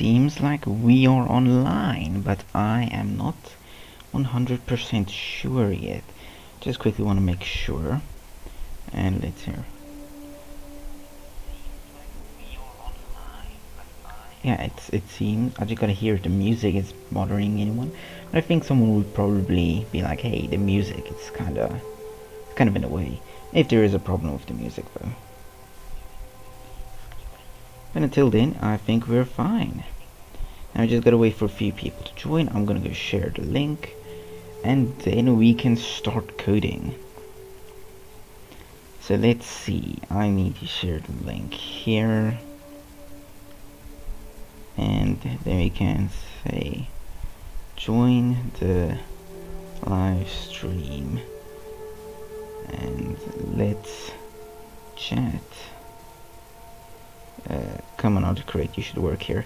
seems like we are online, but I am not 100% sure yet. Just quickly want to make sure. And let's hear. Yeah, it seems I just gotta hear if the music is bothering anyone. But I think someone would probably be like, "Hey, the music, it's kind of in the way." If there is a problem with the music, though. But until then, I think we're fine. Now we just gotta wait for a few people to join. I'm gonna go share the link, and then we can start coding. So let's see. I need to share the link here. And then we can say join the live stream and let's chat. Come on, autocorrect, you should work here.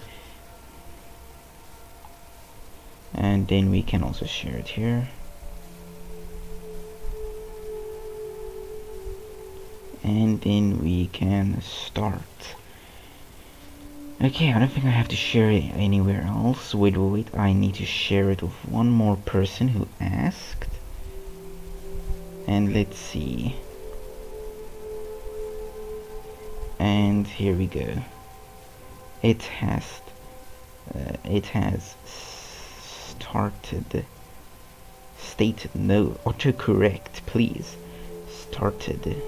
And then we can also share it here. And then we can start. Okay, I don't think I have to share it anywhere else. Wait, I need to share it with one more person who asked. And let's see. And here we go. It has started. Stated no autocorrect, please. Started.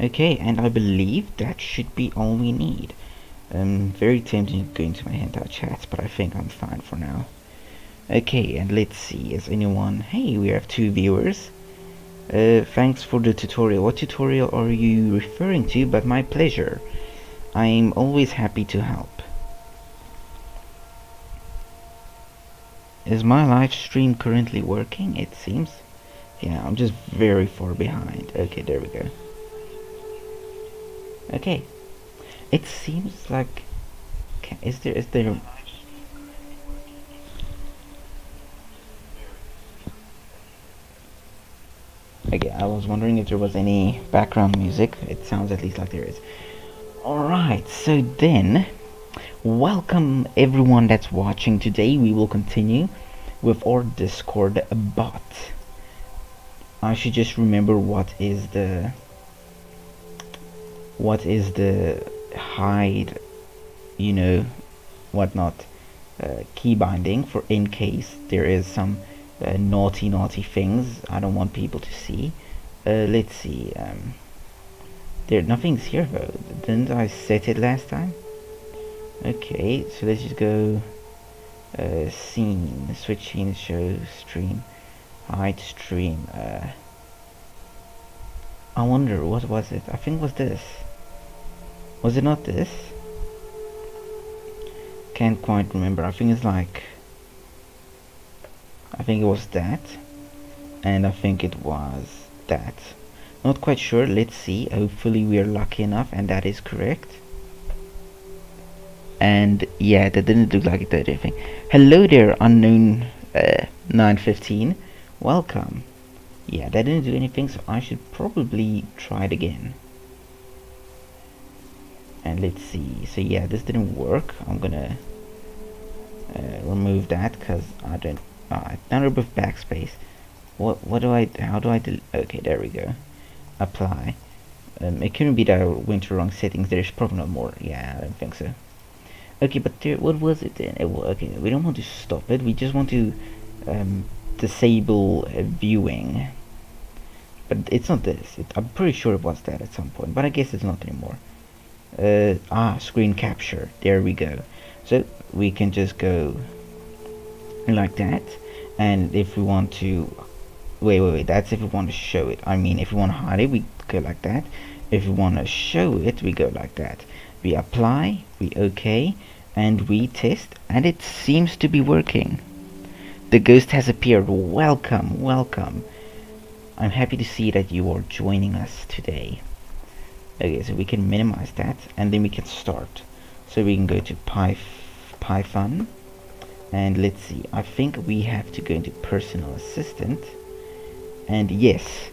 Okay, and I believe that should be all we need. Very tempting to go into my handout chats, but I think I'm fine for now. Okay, and let's see, is anyone... Hey, we have 2 viewers. Thanks for the tutorial. What tutorial are you referring to? But my pleasure. I'm always happy to help. Is my live stream currently working? It seems. Yeah, I'm just very far behind. Okay, there we go. Okay, it seems like is there okay, I was wondering if there was any background music. It sounds at least like there is. Alright, so then welcome everyone that's watching. Today we will continue with our Discord bot. I should just remember what is the hide, you know, whatnot, key binding for in case there is some naughty things I don't want people to see. Let's see, there nothing's here though. Didn't I set it last time? Okay, so let's just go scene, switch scene, show, stream, hide stream. I wonder, what was it? I think it was this. Was it not this? Can't quite remember. I think it's like... I think it was that. And I think it was that. Not quite sure. Let's see. Hopefully we are lucky enough and that is correct. And yeah, that didn't look like it did anything. Hello there, unknown 915. Welcome. Yeah, that didn't do anything, so I should probably try it again. And let's see. So yeah, this didn't work. I'm gonna remove that because I don't. Now with backspace. What do I? How do I do? Okay, there we go. Apply. It couldn't be that I went to wrong settings. There's probably no more. Yeah, I don't think so. Okay, but there, what was it then? Okay, we don't want to stop it. We just want to disable viewing. But it's not this. I'm pretty sure it was that at some point, but I guess it's not anymore. Screen capture. There we go. So we can just go like that, and if we want to wait, that's if we want to show it. I mean, if we want to hide it, we go like that. If we want to show it, we go like that. We apply, we OK, and we test, and it seems to be working. The ghost has appeared. Welcome, welcome. I'm happy to see that you are joining us today. Okay, so we can minimize that, and then we can start. So we can go to Python, and let's see. I think we have to go into personal assistant, and yes,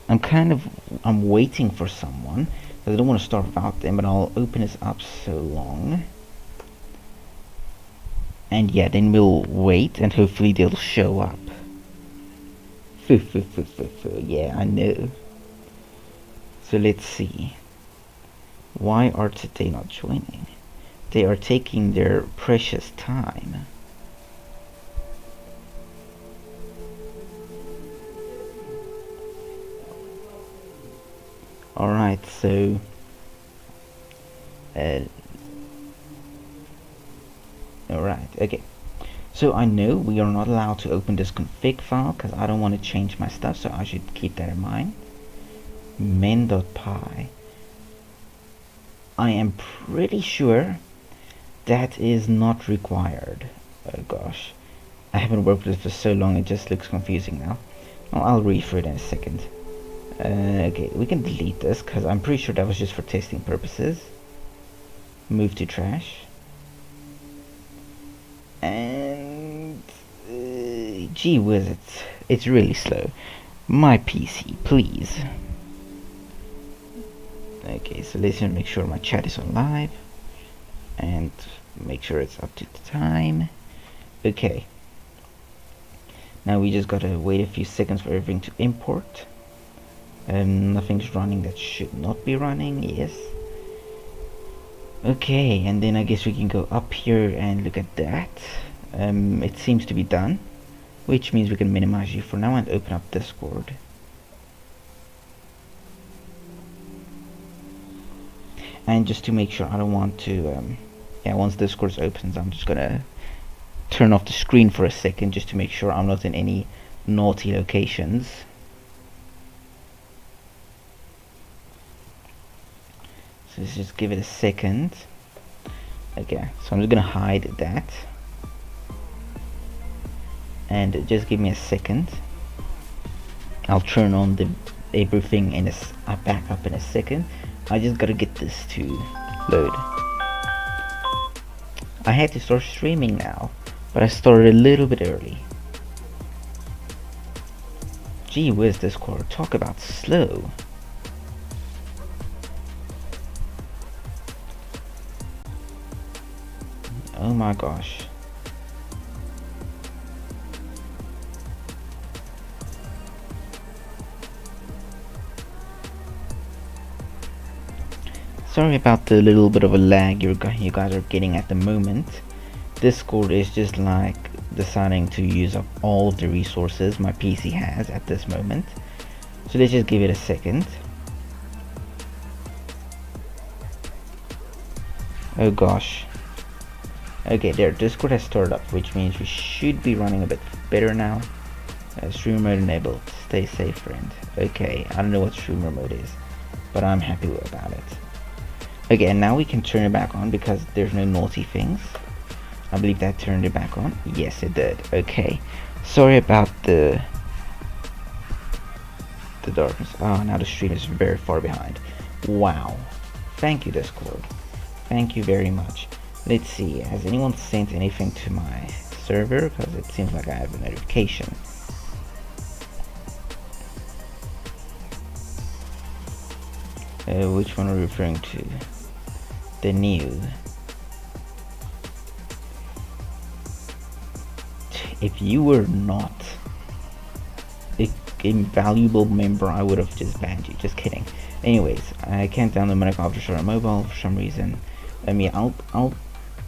I'm waiting for someone because I don't want to start without them, but I'll open this up so long. And yeah, then we'll wait and hopefully they'll show up. Yeah, I know. So let's see. Why are they not joining? They are taking their precious time. Alright, so alright, okay. So I know we are not allowed to open this config file because I don't want to change my stuff, so I should keep that in mind. Men.py. I am pretty sure that is not required. Oh gosh. I haven't worked with it for so long, it just looks confusing now. Well, I'll read through it in a second. Okay, we can delete this because I'm pretty sure that was just for testing purposes. Move to trash. And gee whiz, it's really slow. My PC, please. Okay, so let's just make sure my chat is on live and make sure it's up to the time. Okay. Now we just gotta wait a few seconds for everything to import. Nothing's running that should not be running. Yes. Okay, and then I guess we can go up here and look at that. It seems to be done, which means we can minimize you for now and open up Discord. And just to make sure, I don't want to, yeah, once Discord opens, I'm just gonna turn off the screen for a second just to make sure I'm not in any naughty locations. So let's just give it a second. Okay, so I'm just gonna hide that. And just give me a second. I'll turn on the everything in a back up in a second. I just gotta get this to load. I had to start streaming now, but I started a little bit early. Gee whiz, Discord, talk about slow. Oh my gosh. Sorry about the little bit of a lag you guys are getting at the moment. Discord is just like deciding to use up all of the resources my PC has at this moment. So let's just give it a second. Oh gosh. Okay, there, Discord has started up, which means we should be running a bit better now. Streamer mode enabled. Stay safe, friend. Okay, I don't know what streamer mode is, but I'm happy about it. Okay, and now we can turn it back on because there's no naughty things. I believe that turned it back on. Yes, it did. Okay. Sorry about the darkness. Oh, now the stream is very far behind. Wow. Thank you, Discord. Thank you very much. Let's see, has anyone sent anything to my server? Because it seems like I have a notification. Which one are we referring to? The new. If you were not an invaluable member, I would have just banned you. Just kidding. Anyways, I can't download Minecraft Aftershock on mobile for some reason. I mean, I'll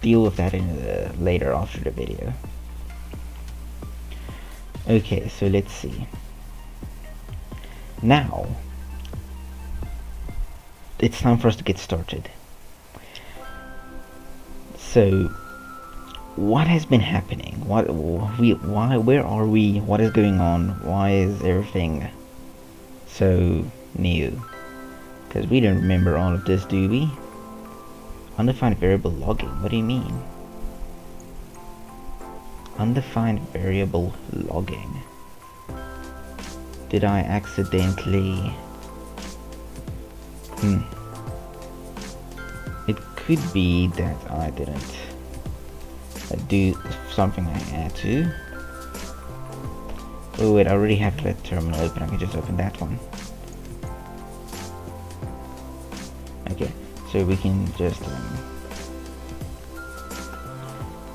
deal with that in later after the video. Okay, so let's see. Now it's time for us to get started. So what has been happening? Where are we? What is going on? Why is everything so new? Because we don't remember all of this, do we? Undefined variable logging. What do you mean? Undefined variable logging. Did I accidentally... It could be that I didn't do something I had to. Oh wait, I already have that terminal open. I can just open that one. So we can just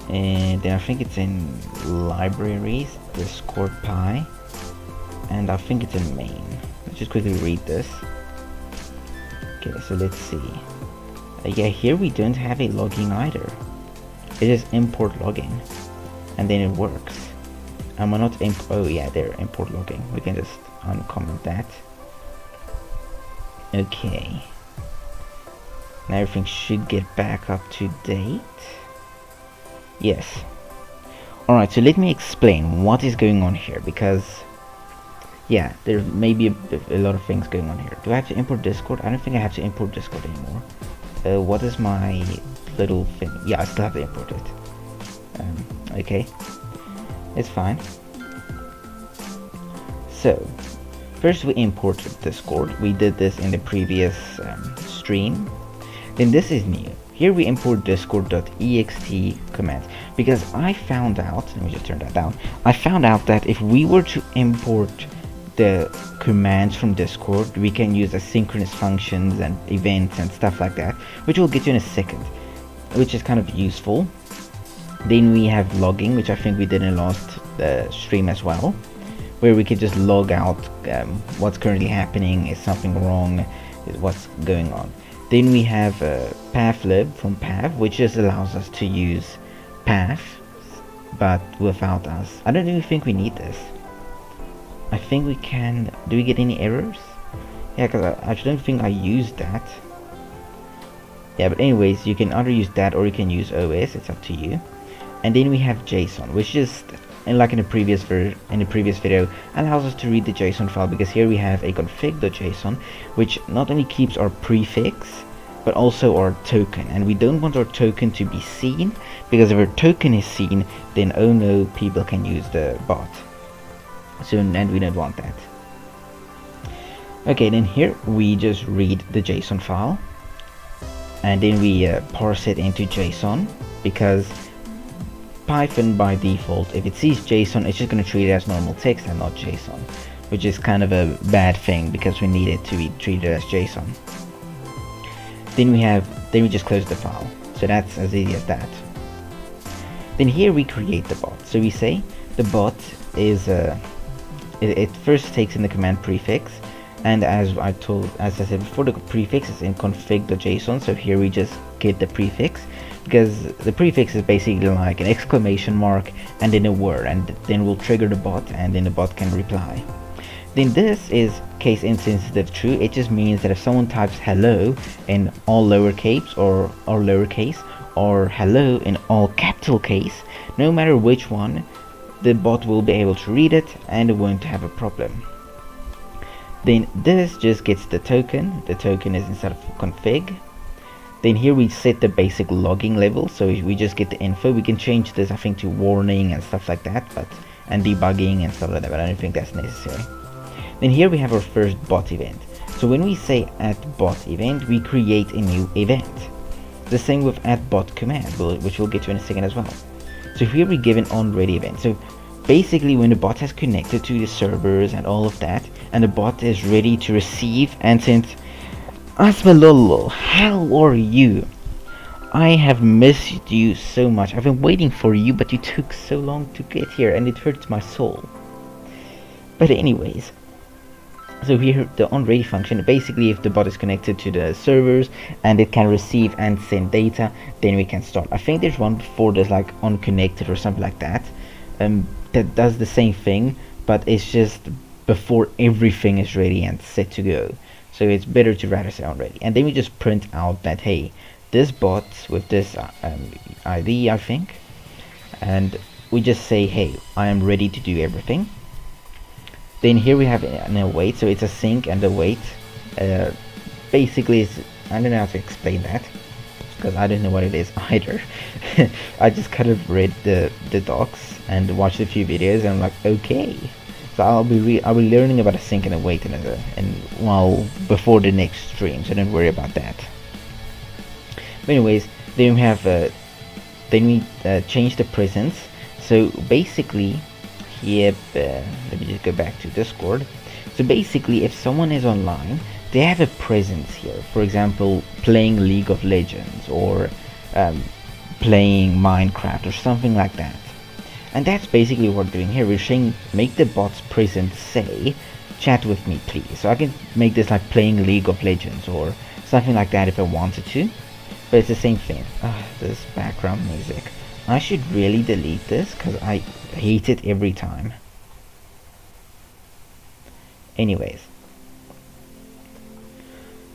and then I think it's in libraries, Discord Pi, and I think it's in main. Let's just quickly read this. Okay, so let's see. Yeah, here we don't have a logging either. It is import logging, and then it works. And we're not oh yeah, there, import logging. We can just uncomment that. Okay. Now everything should get back up to date. Yes. Alright, so let me explain what is going on here, because yeah, there may be a lot of things going on here. Do I have to import Discord? I don't think I have to import Discord anymore. What is my little thing? Yeah, I still have to import it. Okay. It's fine. So, first we imported Discord. We did this in the previous stream. Then this is new. Here we import discord.ext commands, because I found out, let me just turn that down. I found out that if we were to import the commands from Discord, we can use asynchronous functions and events and stuff like that, which we'll get to in a second, which is kind of useful. Then we have logging, which I think we did in the last stream as well, where we could just log out what's currently happening, is something wrong, is what's going on. Then we have pathlib from path, which just allows us to use path, but without us. I don't even think we need this. I think we can. Do we get any errors? Yeah, because I don't think I used that. Yeah, but anyways, you can either use that or you can use OS. It's up to you. And then we have JSON, which just, and like in the previous video, allows us to read the JSON file, because here we have a config.json, which not only keeps our prefix but also our token, and we don't want our token to be seen, because if our token is seen, then oh no, people can use the bot. So, and we don't want that. Okay, then here we just read the JSON file, and then we parse it into JSON, because Python by default, if it sees JSON, it's just going to treat it as normal text and not JSON, which is kind of a bad thing, because we need it to be treated as JSON. Then we just close the file. So that's as easy as that. Then here we create the bot. So we say the bot is it first takes in the command prefix, and as I said before, the prefix is in config.json. So here we just get the prefix, because the prefix is basically like an exclamation mark and then a word, and then we'll trigger the bot, and then the bot can reply. Then this is case insensitive true. It just means that if someone types hello in all lowercase or lowercase, or hello in all capital case, no matter which one, the bot will be able to read it and it won't have a problem. Then this just gets the token. The token is instead of config. Then here we set the basic logging level, so we just get the info. We can change this, I think, to warning and stuff like that, and debugging and stuff like that, but I don't think that's necessary. Then here we have our first bot event. So when we say @bot event, we create a new event. The same with @bot command, which we'll get to in a second as well. So here we give an onReady event. So basically, when the bot has connected to the servers and all of that, and the bot is ready to receive and send, Asmalolo, how are you? I have missed you so much. I've been waiting for you, but you took so long to get here, and it hurts my soul. But anyways, so here the onReady function, basically if the bot is connected to the servers and it can receive and send data, then we can start. I think there's one before this, like unconnected or something like that, that does the same thing, but it's just before everything is ready and set to go. So it's better to rather say onReady, and then we just print out that, hey, this bot with this ID, I think, and we just say, hey, I am ready to do everything. Then here we have an await, so it's a sync and await. Basically, I don't know how to explain that, because I don't know what it is either. I just kind of read the docs and watched a few videos, and I'm like, okay. So I'll be learning about a sync and await before the next stream, so don't worry about that. But anyways, then we have change the presence. So basically, here let me just go back to Discord. So basically, if someone is online, they have a presence here. For example, playing League of Legends or playing Minecraft or something like that. And that's basically what we're doing here. We're saying make the bot's presence say chat with me please. So I can make this like playing League of Legends or something like that if I wanted to. But it's the same thing. This background music. I should really delete this because I hate it every time. Anyways.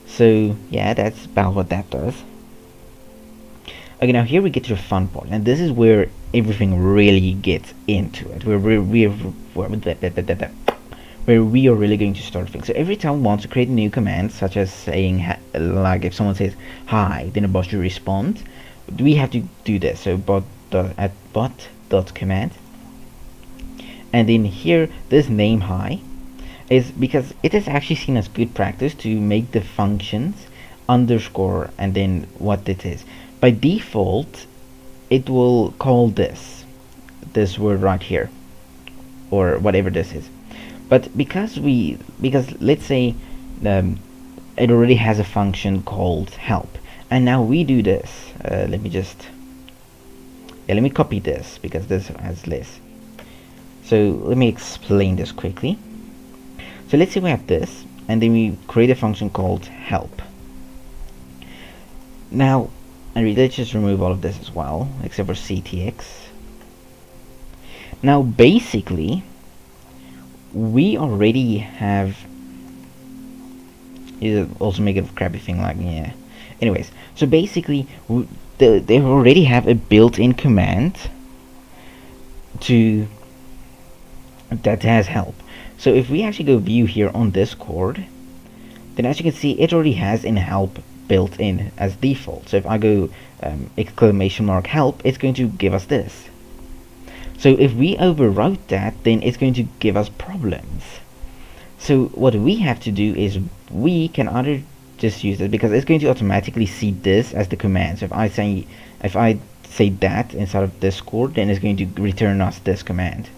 So yeah, that's about what that does. Okay, now here we get to the fun part, and this is where everything really gets into it. Where we are really going to start things. So every time we want to create a new command, such as saying, like if someone says hi, then a bot should respond. We have to do this. So bot.command, and in here, this name hi is because it is actually seen as good practice to make the functions underscore and then what it is. By default, it will call this word right here, or whatever this is. But because let's say it already has a function called help, and now we do this. Let me copy this because this has less. So let me explain this quickly. So let's say we have this, and then we create a function called help. Now, and let's just remove all of this as well, except for ctx. Now, basically, we already have. Also make it a crappy thing like yeah. Anyways, so basically, they already have a built-in command that has help. So if we actually go view here on Discord, then as you can see, it already has in help built in as default. So if I go exclamation mark help, it's going to give us this. So if we overwrote that, then it's going to give us problems. So what we have to do is we can either just use this because it's going to automatically see this as the command. So if I say that inside of Discord, then it's going to return us this command.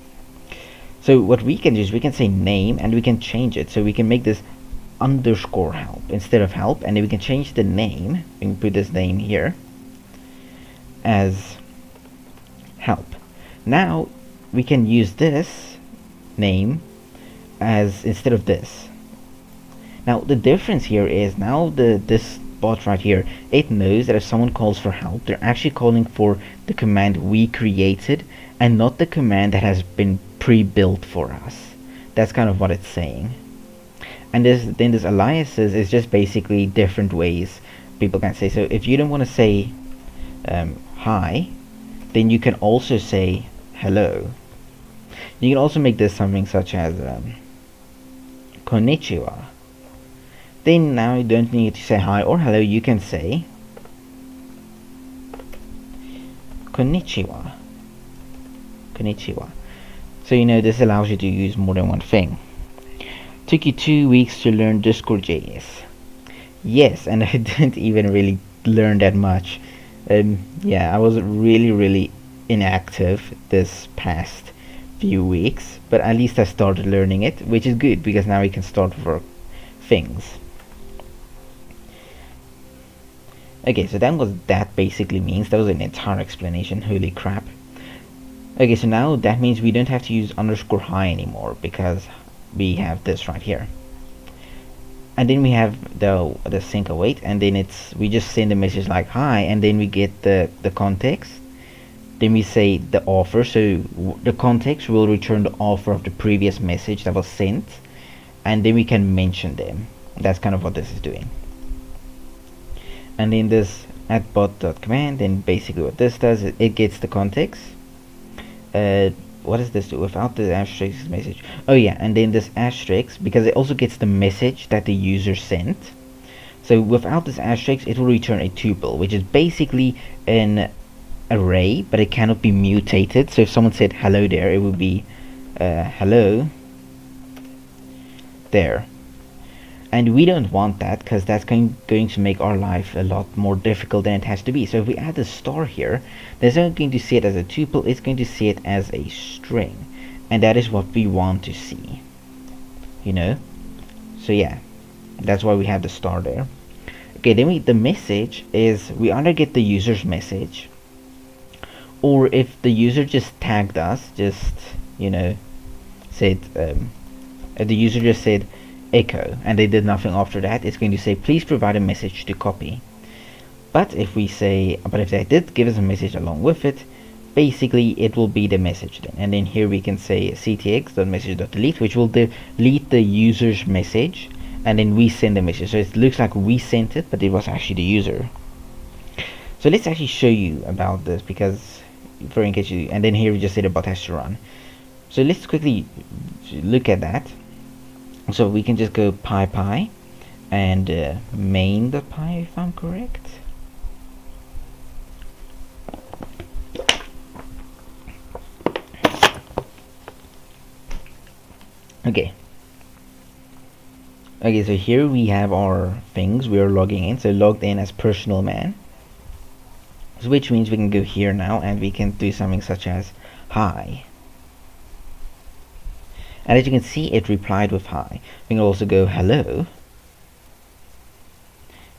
So what we can do is we can say name and we can change it. So we can make this underscore help instead of help, and then we can change the name. We can put this name here as help. Now we can use this name as instead of this. Now the difference here is now this bot right here, it knows that if someone calls for help, they're actually calling for the command we created and not the command that has been pre-built for us. That's kind of what it's saying. And this aliases is just basically different ways people can say. So if you don't want to say hi, then you can also say hello. You can also make this something such as konnichiwa. Then now you don't need to say hi or hello, you can say konnichiwa. Konnichiwa. So this allows you to use more than one thing. Took you 2 weeks to learn Discord.js. Yes, and I didn't even really learn that much. Yeah, I was really inactive this past few weeks, but at least I started learning it, which is good because now we can start work things. Okay, so that basically means. That was an entire explanation. Holy crap. Okay, so now that means we don't have to use underscore hi anymore because we have this right here. And then we have the sync await, and then we just send a message like hi, and then we get the context. Then we say the offer, so the context will return the offer of the previous message that was sent, and then we can mention them. That's kind of what this is doing. And then this at bot.command, then basically what this does is it gets the context. What does this do without the asterisk message? Oh yeah, and then this asterisk, because it also gets the message that the user sent. So without this asterisk, it will return a tuple, which is basically an array, but it cannot be mutated. So if someone said hello there, it would be hello there. And we don't want that because that's going to make our life a lot more difficult than it has to be. So if we add a star here, there's not going to see it as a tuple, it's going to see it as a string. And that is what we want to see. So yeah, That's why we have the star there. Okay, then the message is we either get the user's message, or if the user just tagged us, just, you know, said, the user just said echo and they did nothing after that, it's going to say please provide a message to copy. But if they did give us a message along with it, basically it will be the message then. And then here we can say ctx.message.delete, which will delete the user's message, and then we send the message. So it looks like we sent it, but it was actually the user. So let's actually show you about this, because for in case you, and then here we just say the bot has to run. So let's quickly look at that. So we can just go py and main.py if I'm correct. Okay, so here we have our things. We are logging in, so logged in as personal man, so which means we can go here now and we can do something such as hi, and as you can see it replied with hi. We can also go hello.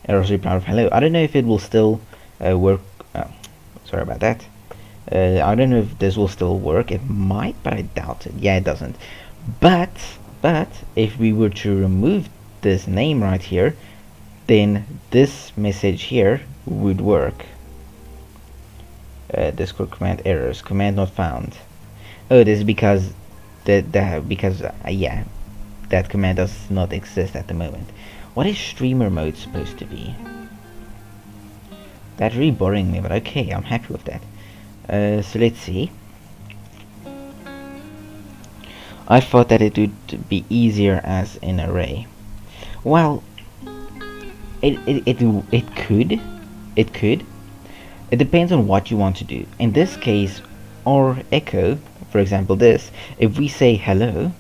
It also replied with hello. I don't know if it will still work. Sorry about that. I don't know if this will still work. It might, but I doubt it. Yeah, it doesn't. But if we were to remove this name right here, then this message here would work. Discord command errors, command not found. Oh, this is because yeah, that command does not exist at the moment. What is streamer mode supposed to be? That's really boring me, but okay, I'm happy with that. So let's see. I thought that it would be easier as an array. Well, it could. It depends on what you want to do. In this case, or echo, for example, this. If we say hello,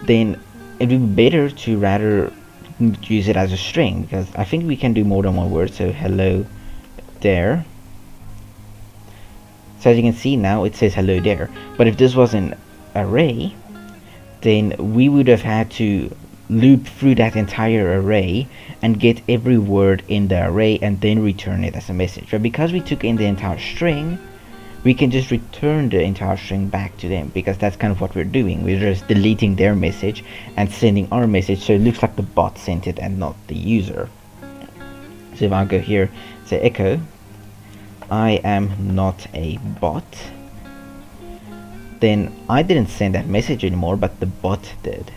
then it would be better to rather use it as a string, because I think we can do more than one word. So hello there. So as you can see now, it says hello there. But if this was an array, then we would have had to loop through that entire array and get every word in the array and then return it as a message. But because we took in the entire string, we can just return the entire string back to them, because that's kind of what we're doing. We're just deleting their message and sending our message, so it looks like the bot sent it and not the user. So if I go here, say echo, I am not a bot, then I didn't send that message anymore, but the bot did.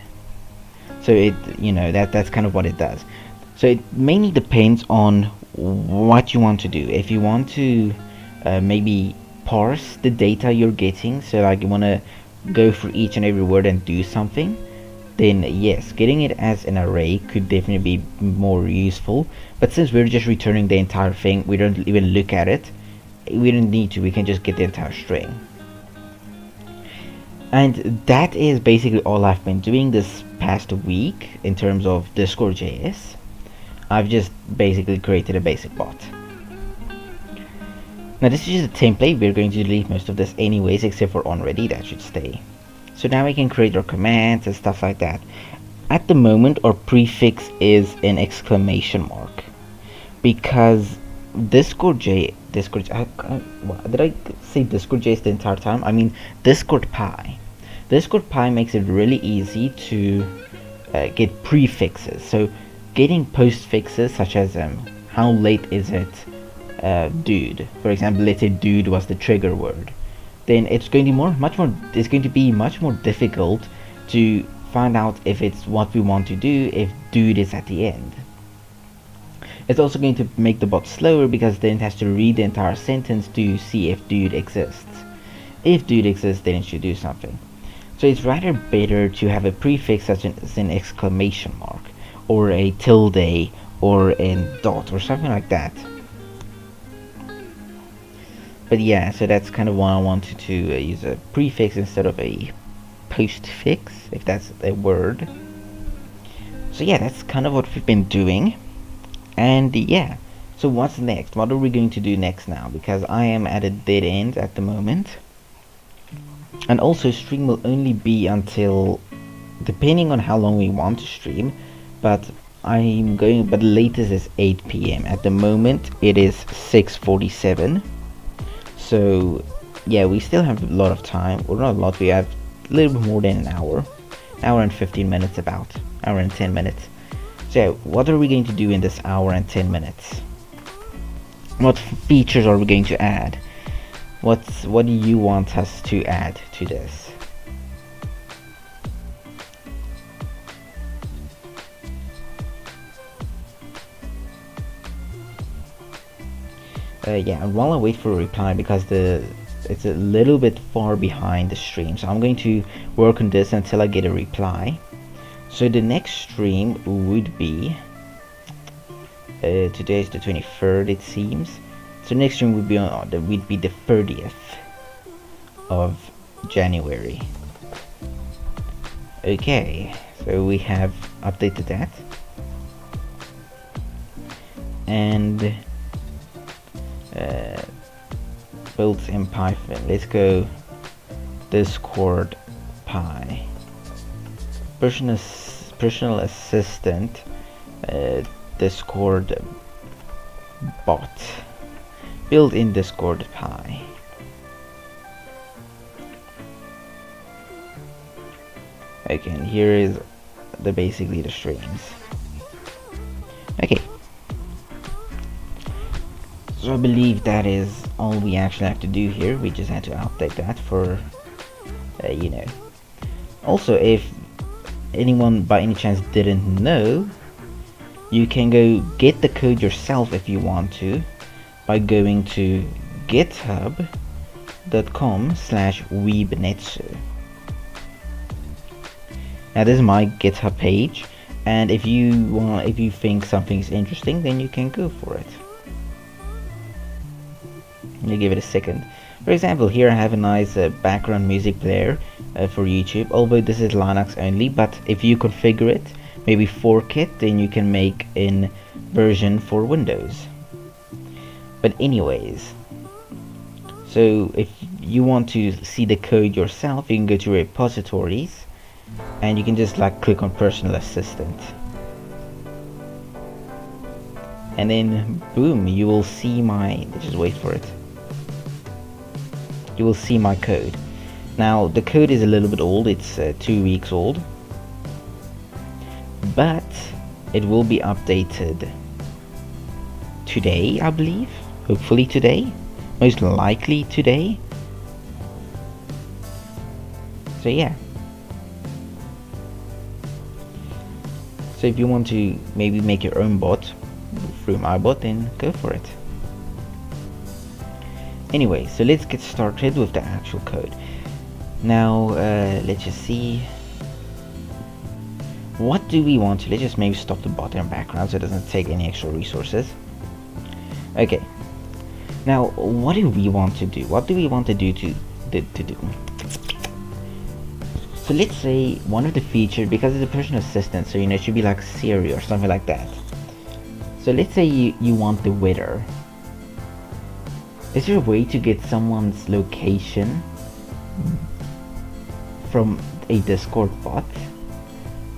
So it, you know, that's kind of what it does. So it mainly depends on what you want to do. If you want to maybe parse the data you're getting, so like you want to go through each and every word and do something, then yes, getting it as an array could definitely be more useful. But since we're just returning the entire thing, we don't even look at it, we don't need to, we can just get the entire string. And that is basically all I've been doing this past week in terms of Discord.js. I've just basically created a basic bot. Now this is just a template. We're going to delete most of this anyways, except for onReady, that should stay. So now we can create our commands and stuff like that. At the moment our prefix is an exclamation mark, because Discord.js, did I say Discord.js the entire time? I mean Discord.py. Discord.py makes it really easy to get prefixes. So getting postfixes such as how late is it, dude. For example, let's say dude was the trigger word. Then it's going to be much more difficult to find out if it's what we want to do if dude is at the end. It's also going to make the bot slower, because then it has to read the entire sentence to see if dude exists. If dude exists, then it should do something. So it's rather better to have a prefix such as an exclamation mark, or a tilde, or a dot, or something like that. But yeah, so that's kind of why I wanted to use a prefix instead of a postfix, if that's a word. So yeah, that's kind of what we've been doing. And yeah, so what's next? What are we going to do next now? Because I am at a dead end at the moment. And also stream will only be until, depending on how long we want to stream, but but the latest is 8 p.m. At the moment it is 6:47. So yeah, we still have a lot of time, or not a lot, we have a little bit more than an hour and 15 minutes, about hour and 10 minutes. So what are we going to do in this hour and 10 minutes? What features are we going to add? What do you want us to add to this? Yeah, and while I wait for a reply, because it's a little bit far behind the stream, so I'm going to work on this until I get a reply. So the next stream would be today is the 23rd, it seems. So next stream would be on the 30th of January. Okay, so we have updated that, and built in Python. Let's go Discord Pi. Personal assistant, Discord bot. Built in Discord Pi. Okay, and here is basically the streams. Okay. So I believe that is all we actually have to do here. We just had to update that for, you know. Also, if anyone by any chance didn't know, you can go get the code yourself if you want to by going to github.com/weebnetsu. Now this is my GitHub page, and if you think something's interesting, then you can go for it. Let me give it a second. For example, here I have a nice background music player for YouTube, although this is Linux only, but if you configure it, maybe fork it, then you can make a version for Windows. But anyways, so if you want to see the code yourself, you can go to repositories, and you can just like click on personal assistant, and then boom, you will see just wait for it. You will see my code. Now the code is a little bit old, it's 2 weeks old, but it will be updated today, I believe. Hopefully today, most likely today. So yeah. So if you want to maybe make your own bot through my bot, then go for it. Anyway, so let's get started with the actual code. Now, let's just see. What do we want to? Let's just maybe stop the bot in background so it doesn't take any extra resources. Okay. Now, what do we want to do? What do we want to do to do? So let's say one of the features, because it's a personal assistant, so you know it should be like Siri or something like that. So let's say you want the weather. Is there a way to get someone's location from a Discord bot?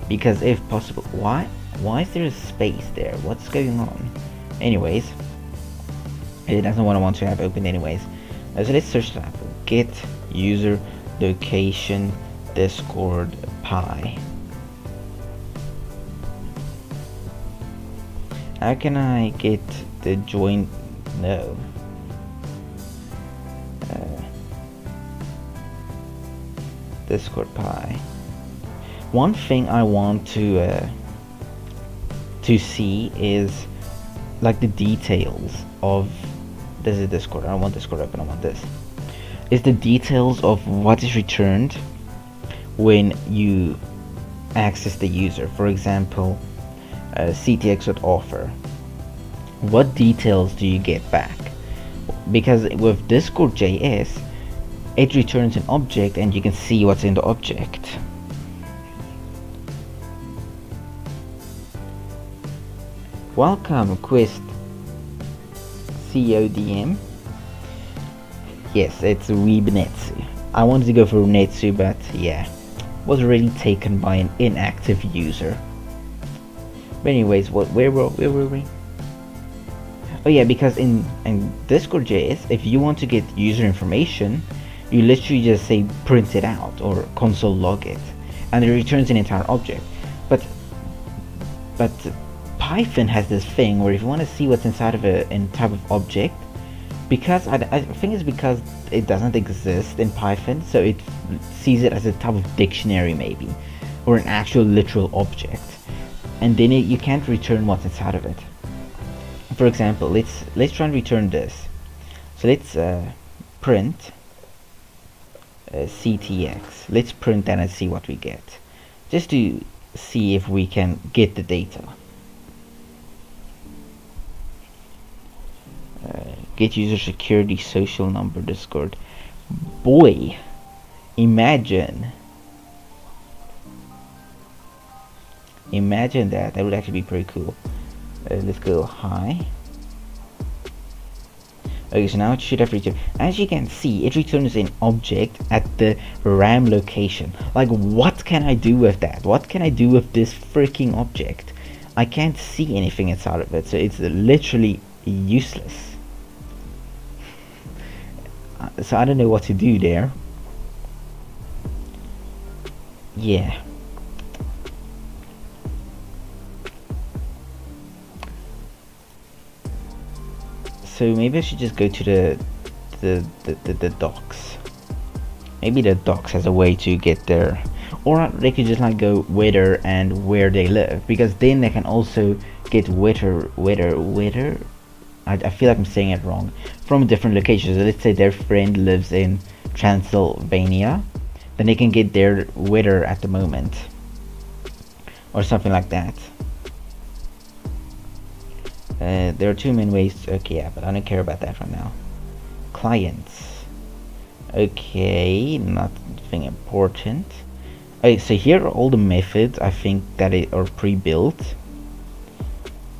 Because if possible, why is there a space there? What's going on? Anyways, that's not what I want to have open anyways. So let's search that. Get user location Discord Pi. How can I get the join? No. Discord Pi. One thing I want to see is like the details of this is Discord. I don't want Discord open. I want this. Is the details of what is returned when you access the user. For example, ctx.offer. What details do you get back? Because with Discord.js, it returns an object and you can see what's in the object. Welcome, Quest CODM. Yes, it's weebnetsu. I wanted to go for Netsu, but yeah, was already taken by an inactive user. But anyways, where were we? Oh yeah, because in Discord.js, if you want to get user information, you literally just say print it out or console log it, and it returns an entire object. But Python has this thing where if you want to see what's inside of a type of object, because I think it's because it doesn't exist in Python, so it sees it as a type of dictionary maybe, or an actual literal object, and then you can't return what's inside of it. For example, let's try and return this. So let's print ctx. Let's print that and see what we get, just to see if we can get the data. Get user security social number Discord. Boy, imagine that would actually be pretty cool. Let's go hi. Okay, so now it should have returned. As you can see, it returns an object at the RAM location. Like, what can I do with that? What can I do with this freaking object? I can't see anything inside of it, so it's literally useless. So I don't know what to do there. Yeah. So maybe I should just go to the docs. Maybe the docs has a way to get there, or they could just like go whether and where they live, because then they can also get whether. I feel like I'm saying it wrong, from different locations. So let's say their friend lives in Transylvania, then they can get their whether at the moment, or something like that. There are two main ways. Okay, yeah, but I don't care about that right now. Clients. Okay, nothing important. Okay, so here are all the methods I think that are pre-built.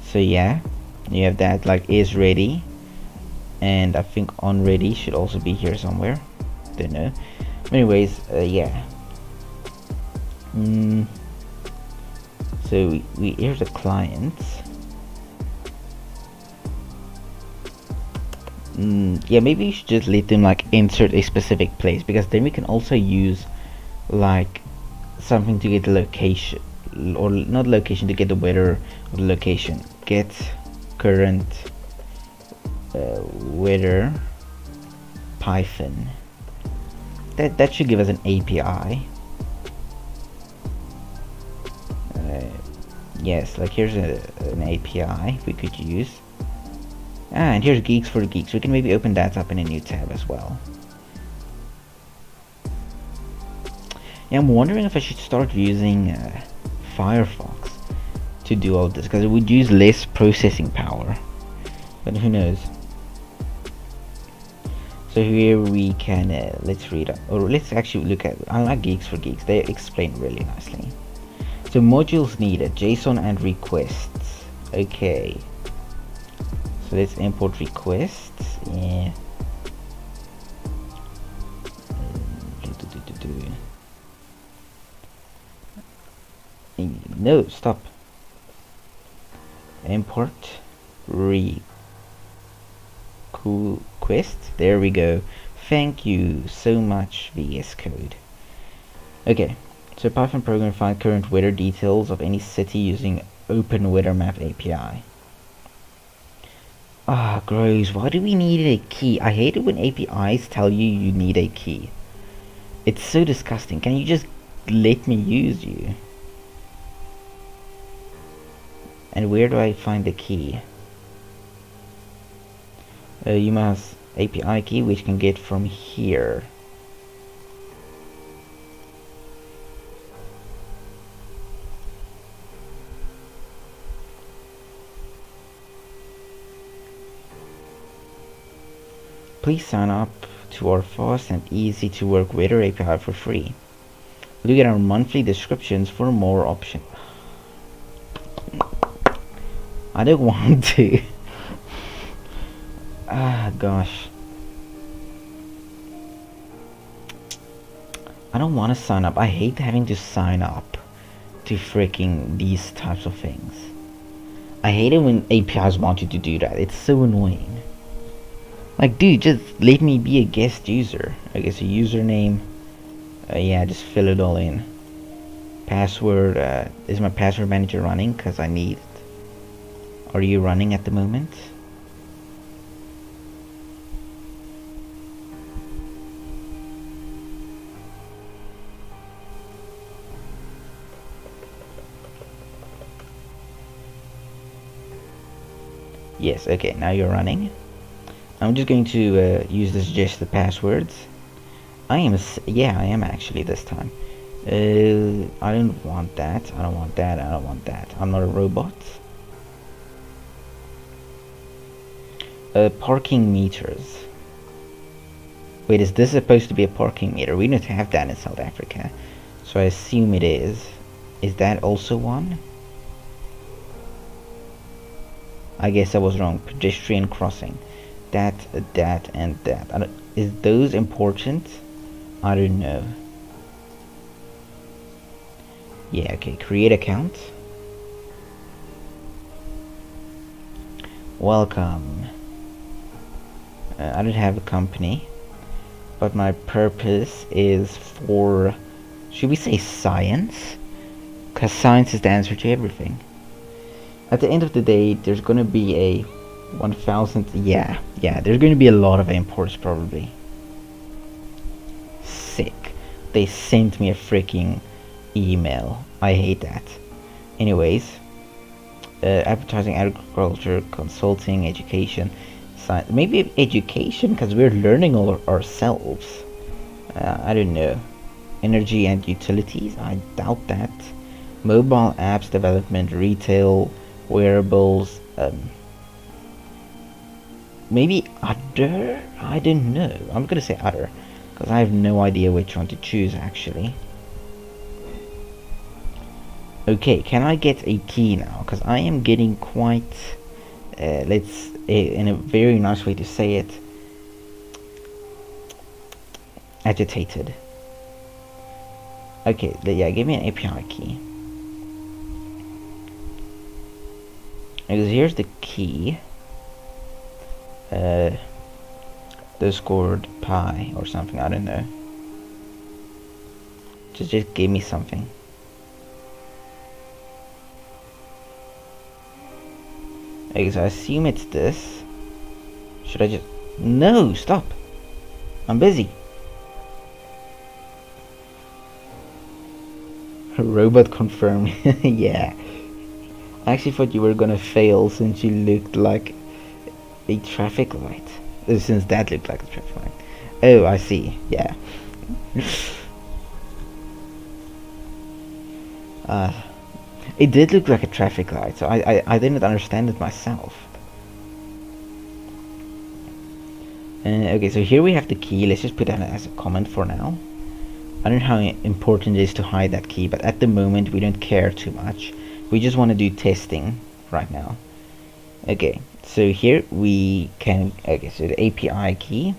So yeah, you have that like is ready, and I think on ready should also be here somewhere. Don't know. But anyways, yeah. So here's the clients. Yeah, maybe you should just let them like insert a specific place, because then we can also use like something to get the location, or not location, to get the weather of the location. Get current weather Python. That should give us an API. Yes, like here's an API we could use. And here's Geeks for Geeks. We can maybe open that up in a new tab as well. Yeah, I'm wondering if I should start using Firefox to do all this, because it would use less processing power. But who knows? So here we can, let's read, or let's actually look at, I like Geeks for Geeks. They explain really nicely. So modules needed, JSON and requests. Okay. So let's import requests. Yeah. No, stop. Import request. There we go. Thank you so much, VS Code. Okay, so Python program find current weather details of any city using Open Weather Map API. Ah, gross. Why do we need a key? I hate it when APIs tell you need a key. It's so disgusting. Can you just let me use you? And where do I find the key? You must API key, which can get from here. Please sign up to our fast and easy to work weather API for free. Look at our monthly descriptions for more options. I don't want to. Ah, gosh. I don't want to sign up. I hate having to sign up to freaking these types of things. I hate it when APIs want you to do that. It's so annoying. Like, dude, just let me be a guest user. I guess a username. Yeah, just fill it all in. Password. Is my password manager running? Because I need it. Are you running at the moment? Yes, okay, now you're running. I'm just going to use the suggested passwords. I am actually this time. I don't want that, I don't want that, I don't want that. I'm not a robot. Parking meters. Wait, is this supposed to be a parking meter? We don't have that in South Africa. So I assume it is. Is that also one? I guess I was wrong. Pedestrian crossing. That, and that. Is those important? I don't know. Yeah, okay. Create account. Welcome. I don't have a company, but my purpose is for, should we say science? Because science is the answer to everything. At the end of the day, there's gonna be a 1000, yeah, there's gonna be a lot of imports probably. Sick. They sent me a freaking email. I hate that. Anyways, advertising, agriculture, consulting, education, science. Maybe education, because we're learning all ourselves. I don't know. Energy and utilities? I doubt that. Mobile apps development, retail, wearables, maybe other? I don't know. I'm gonna say other, because I have no idea which one to choose actually. Okay, can I get a key now? Because I am getting quite, in a very nice way to say it, agitated. Okay, yeah, give me an API key. Because here's the key. Discord Pi or something, I don't know. Just give me something. Okay, so I assume it's this. Should I just... No, stop. I'm busy. Robot confirmed. Yeah. I actually thought you were gonna fail since you looked like a traffic light. Since that looked like a traffic light. Oh, I see. Yeah. It did look like a traffic light, so I didn't understand it myself. Okay, so here we have the key. Let's just put that as a comment for now. I don't know how important it is to hide that key, but at the moment we don't care too much. We just want to do testing right now. Okay, so here we can, okay, so the API key.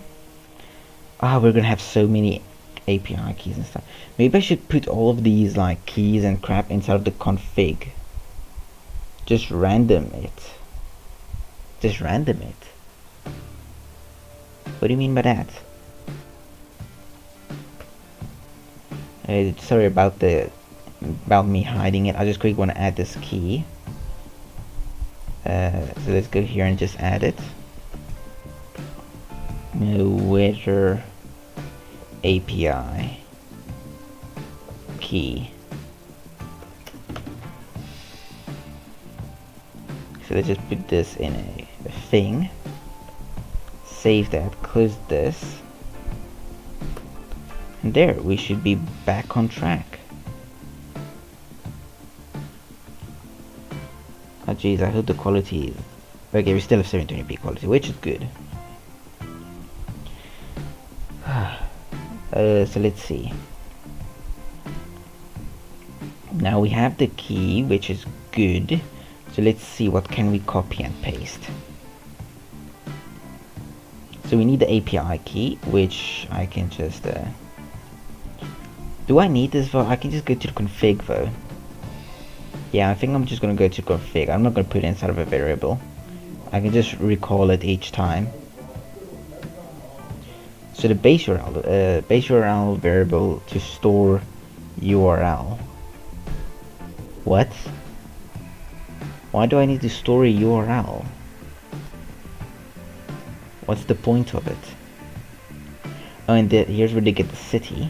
We're gonna have so many API keys and stuff. Maybe I should put all of these like keys and crap inside of the config. Just random it. Just random it. What do you mean by that? Sorry about me hiding it. I just quickly want to add this key. So let's go here and just add it. Weather API key. So let's just put this in a thing. Save that. Close this. And there, we should be back on track. Oh jeez, I hope the quality is... Okay, we still have 720p quality, which is good. So let's see. Now we have the key, which is good. So let's see, what can we copy and paste? So we need the API key, which I can just... Do I need this though? I can just go to the config though. Yeah, I think I'm just gonna go to config. I'm not gonna put it inside of a variable. I can just recall it each time. So the base URL variable to store URL. What? Why do I need to store a URL? What's the point of it? Oh, and here's where they get the city.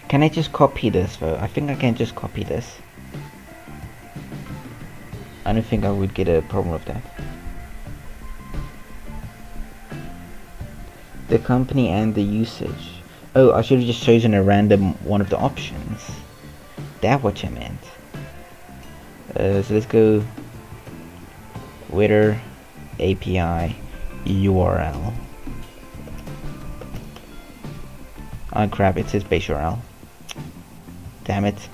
Can I just copy this though? I think I can just copy this. I don't think I would get a problem with that. The company and the usage. Oh, I should have just chosen a random one of the options. That's what you meant. So let's go Twitter API URL. Oh crap, it says base URL. Damn it.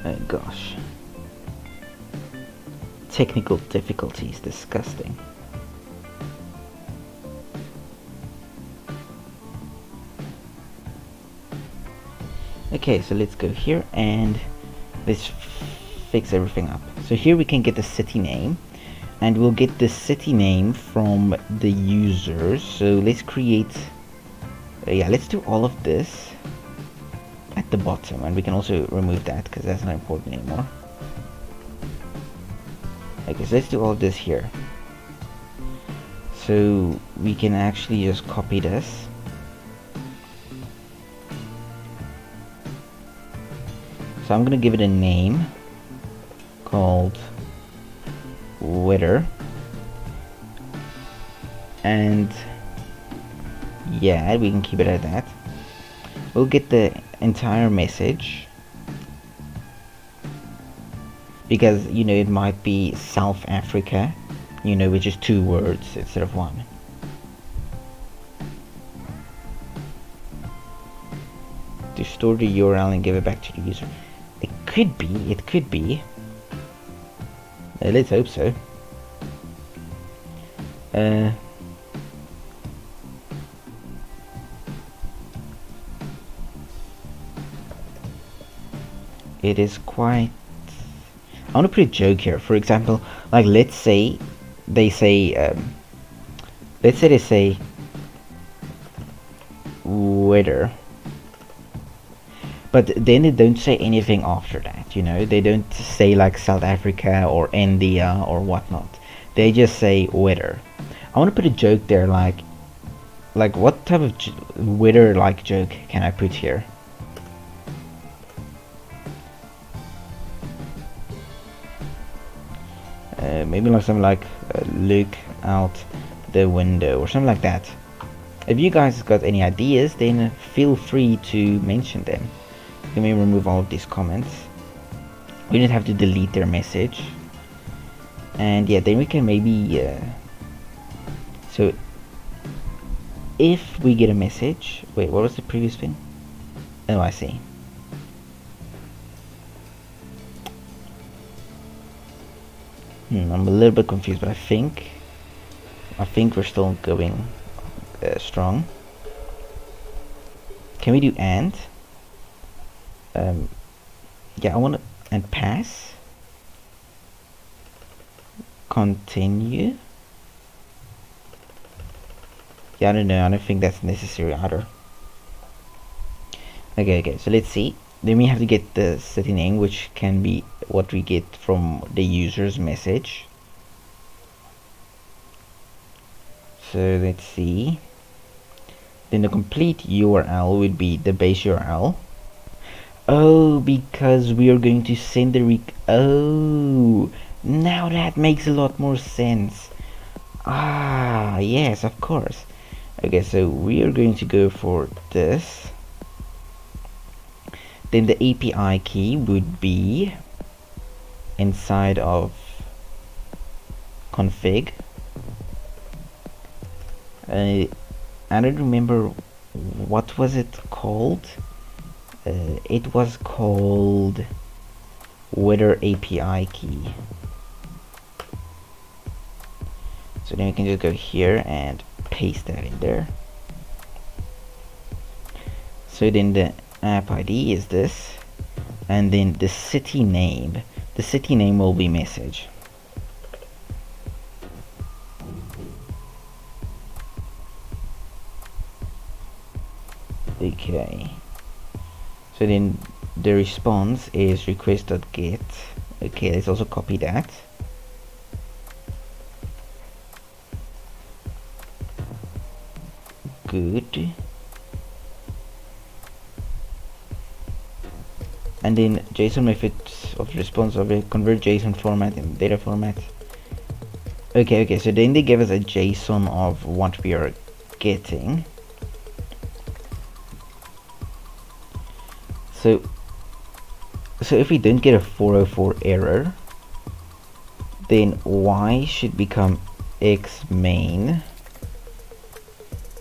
Oh gosh. Technical difficulties, disgusting. Okay, so let's go here and let's fix everything up. So here we can get the city name, and we'll get the city name from the users. So let's create, yeah, let's do all of this at the bottom, and we can also remove that because that's not important anymore. Okay, so let's do all of this here. So we can actually just copy this. So I'm gonna give it a name called weather, and yeah, we can keep it at that. We'll get the entire message because, you know, it might be South Africa, you know, which is 2 words instead of 1. To store the URL and give it back to the user. It could be. Let's hope so. It is quite... I want to put a joke here. For example, like let's say they say weather, but then they don't say anything after that, you know. They don't say like South Africa or India or whatnot. They just say weather. I want to put a joke there, like what type of weather like joke can I put here? Maybe like something like look out the window or something like that. If you guys got any ideas, then feel free to mention them. You may remove all of these comments. We don't have to delete their message. And yeah, then we can maybe so if we get a message, wait, what was the previous thing? Oh, I see. I'm a little bit confused, but I think we're still going strong. Can we do and? Yeah, I want to, and pass. Continue. Yeah, I don't know. I don't think that's necessary either. Okay. So let's see. Then we have to get the city name, which can be what we get from the user's message. So let's see. Then the complete URL would be the base URL. Oh, because we are going to send the oh, now that makes a lot more sense. Ah, yes, of course. Okay, so we are going to go for this. Then the API key would be inside of config. I don't remember what was it called. It was called weather API key. So then we can just go here and paste that in there. So then the app ID is this, and then the city name. The city name will be message. Okay. So then the response is request.get. Okay, let's also copy that. Good. And then JSON methods of response of it, convert JSON format and data format. Okay, so then they give us a JSON of what we are getting. So if we don't get a 404 error, then y should become x main.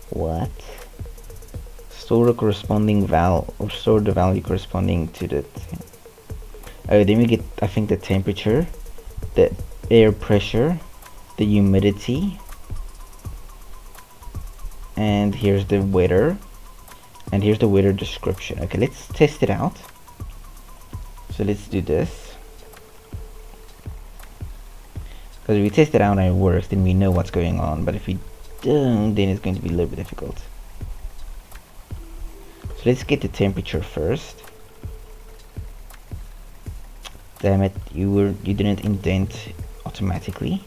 What? Store the corresponding val, or store the value corresponding to the. Oh, then we get, I think, the temperature, the air pressure, the humidity, and here's the weather, and here's the weather description. Okay, let's test it out. So let's do this, because if we test it out and it works, then we know what's going on. But if we don't, then it's going to be a little bit difficult. So let's get the temperature first. Damn it, you didn't indent automatically.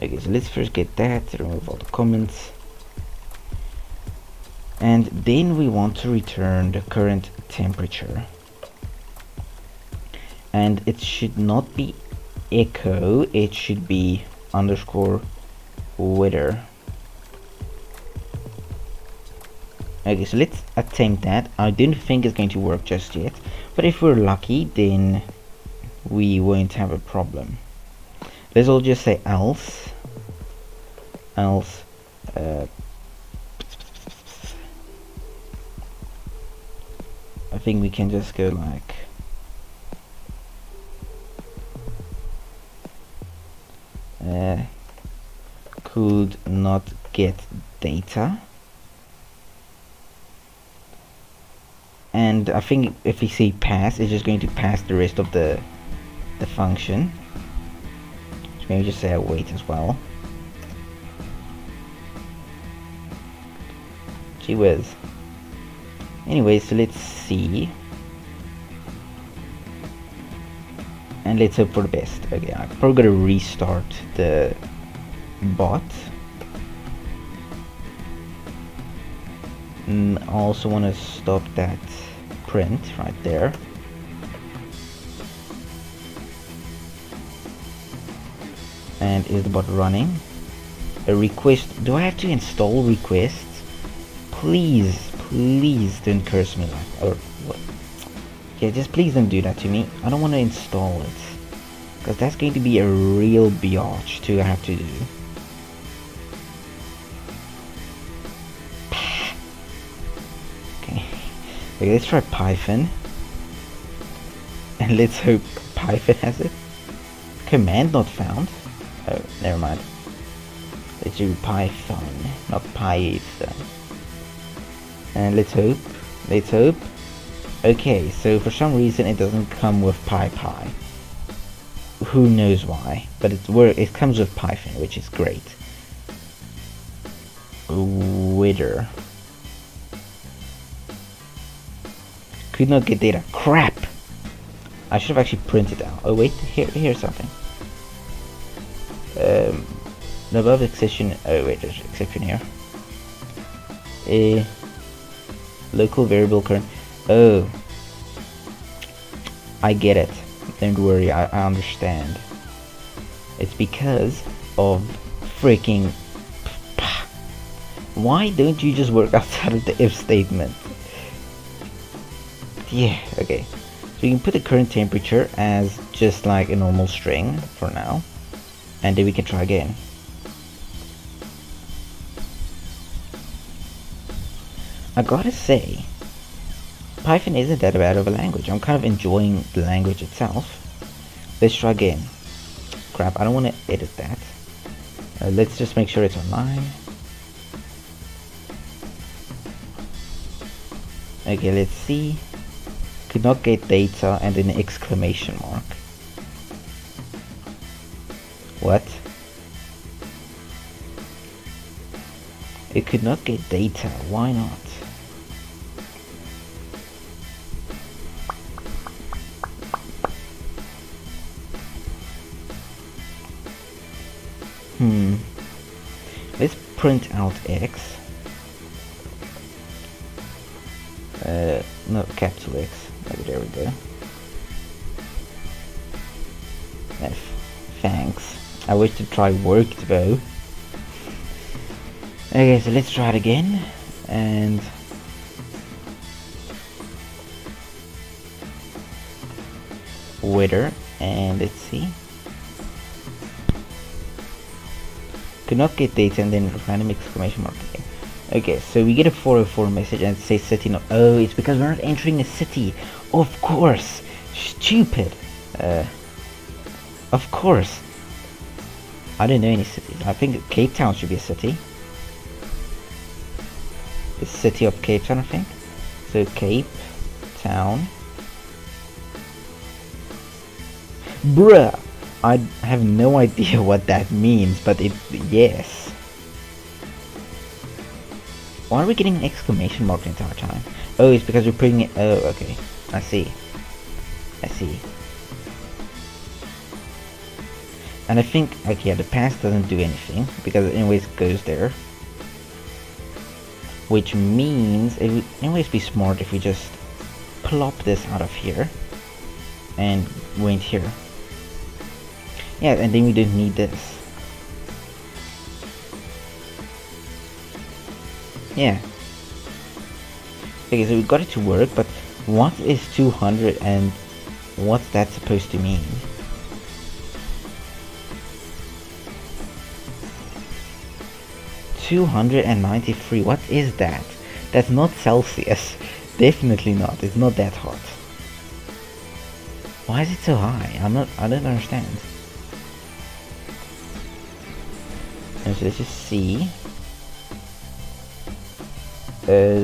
Okay, so let's first get that, remove all the comments. And then we want to return the current temperature. And it should not be echo, it should be underscore weather. Okay, so let's attempt that. I don't think it's going to work just yet, but if we're lucky, then we won't have a problem. Let's all just say else. I think we can just go like could not get data. And I think if we say pass, it's just going to pass the rest of the function. So maybe just say await as well. Gee whiz. Anyway, so let's see. And let's hope for the best. Okay, I'm probably gonna restart the bot. I also want to stop that print right there. And is the bot running? A request. Do I have to install requests? Please don't curse me like, or what? Yeah, just please don't do that to me. I don't want to install it, because that's going to be a real biatch to have to do. Okay, let's try Python, and let's hope Python has it. Command not found. Oh, never mind. Let's do Python, not Python. And let's hope. Okay, so for some reason it doesn't come with PyPy. Who knows why? But it comes with Python, which is great. Weather. Could not get data. Crap! I should have actually printed out. Oh wait, here's something. The above exception. Oh wait, there's an exception here. Local variable current. Oh, I get it. Don't worry, I understand. It's because of freaking. Why don't you just work outside of the if statement? Yeah, okay. So you can put the current temperature as just like a normal string for now, and then we can try again. I gotta say, Python isn't that bad of a language. I'm kind of enjoying the language itself. Let's try again. Crap, I don't want to edit that. Let's just make sure it's online. Okay, let's see. Could not get data and an exclamation mark. What? It could not get data. Why not? Let's print out X. No, capital X. Maybe there we go. F. Thanks. I wish to try worked though. Okay, so let's try it again. And weather, and let's see. Could not get data and then random exclamation mark again. Okay, so we get a 404 message and it says city not. Oh, it's because we're not entering a city. Of course. Stupid. Of course. I don't know any cities. I think Cape Town should be a city. The city of Cape Town, I think. So Cape Town. Bruh. I have no idea what that means, but yes. Why are we getting an exclamation mark the entire time? Oh, it's because we're putting it. Oh, okay. I see. I see. And I think, okay, yeah, the pass doesn't do anything because it anyways goes there. Which means it would anyways be smart if we just plop this out of here and went here. Yeah, and then we don't need this. Yeah. Okay, so we got it to work, but what is 200 and what's that supposed to mean? $293. What is that? That's not Celsius. Definitely not. It's not that hot. Why is it so high? I don't understand. And so let's just see.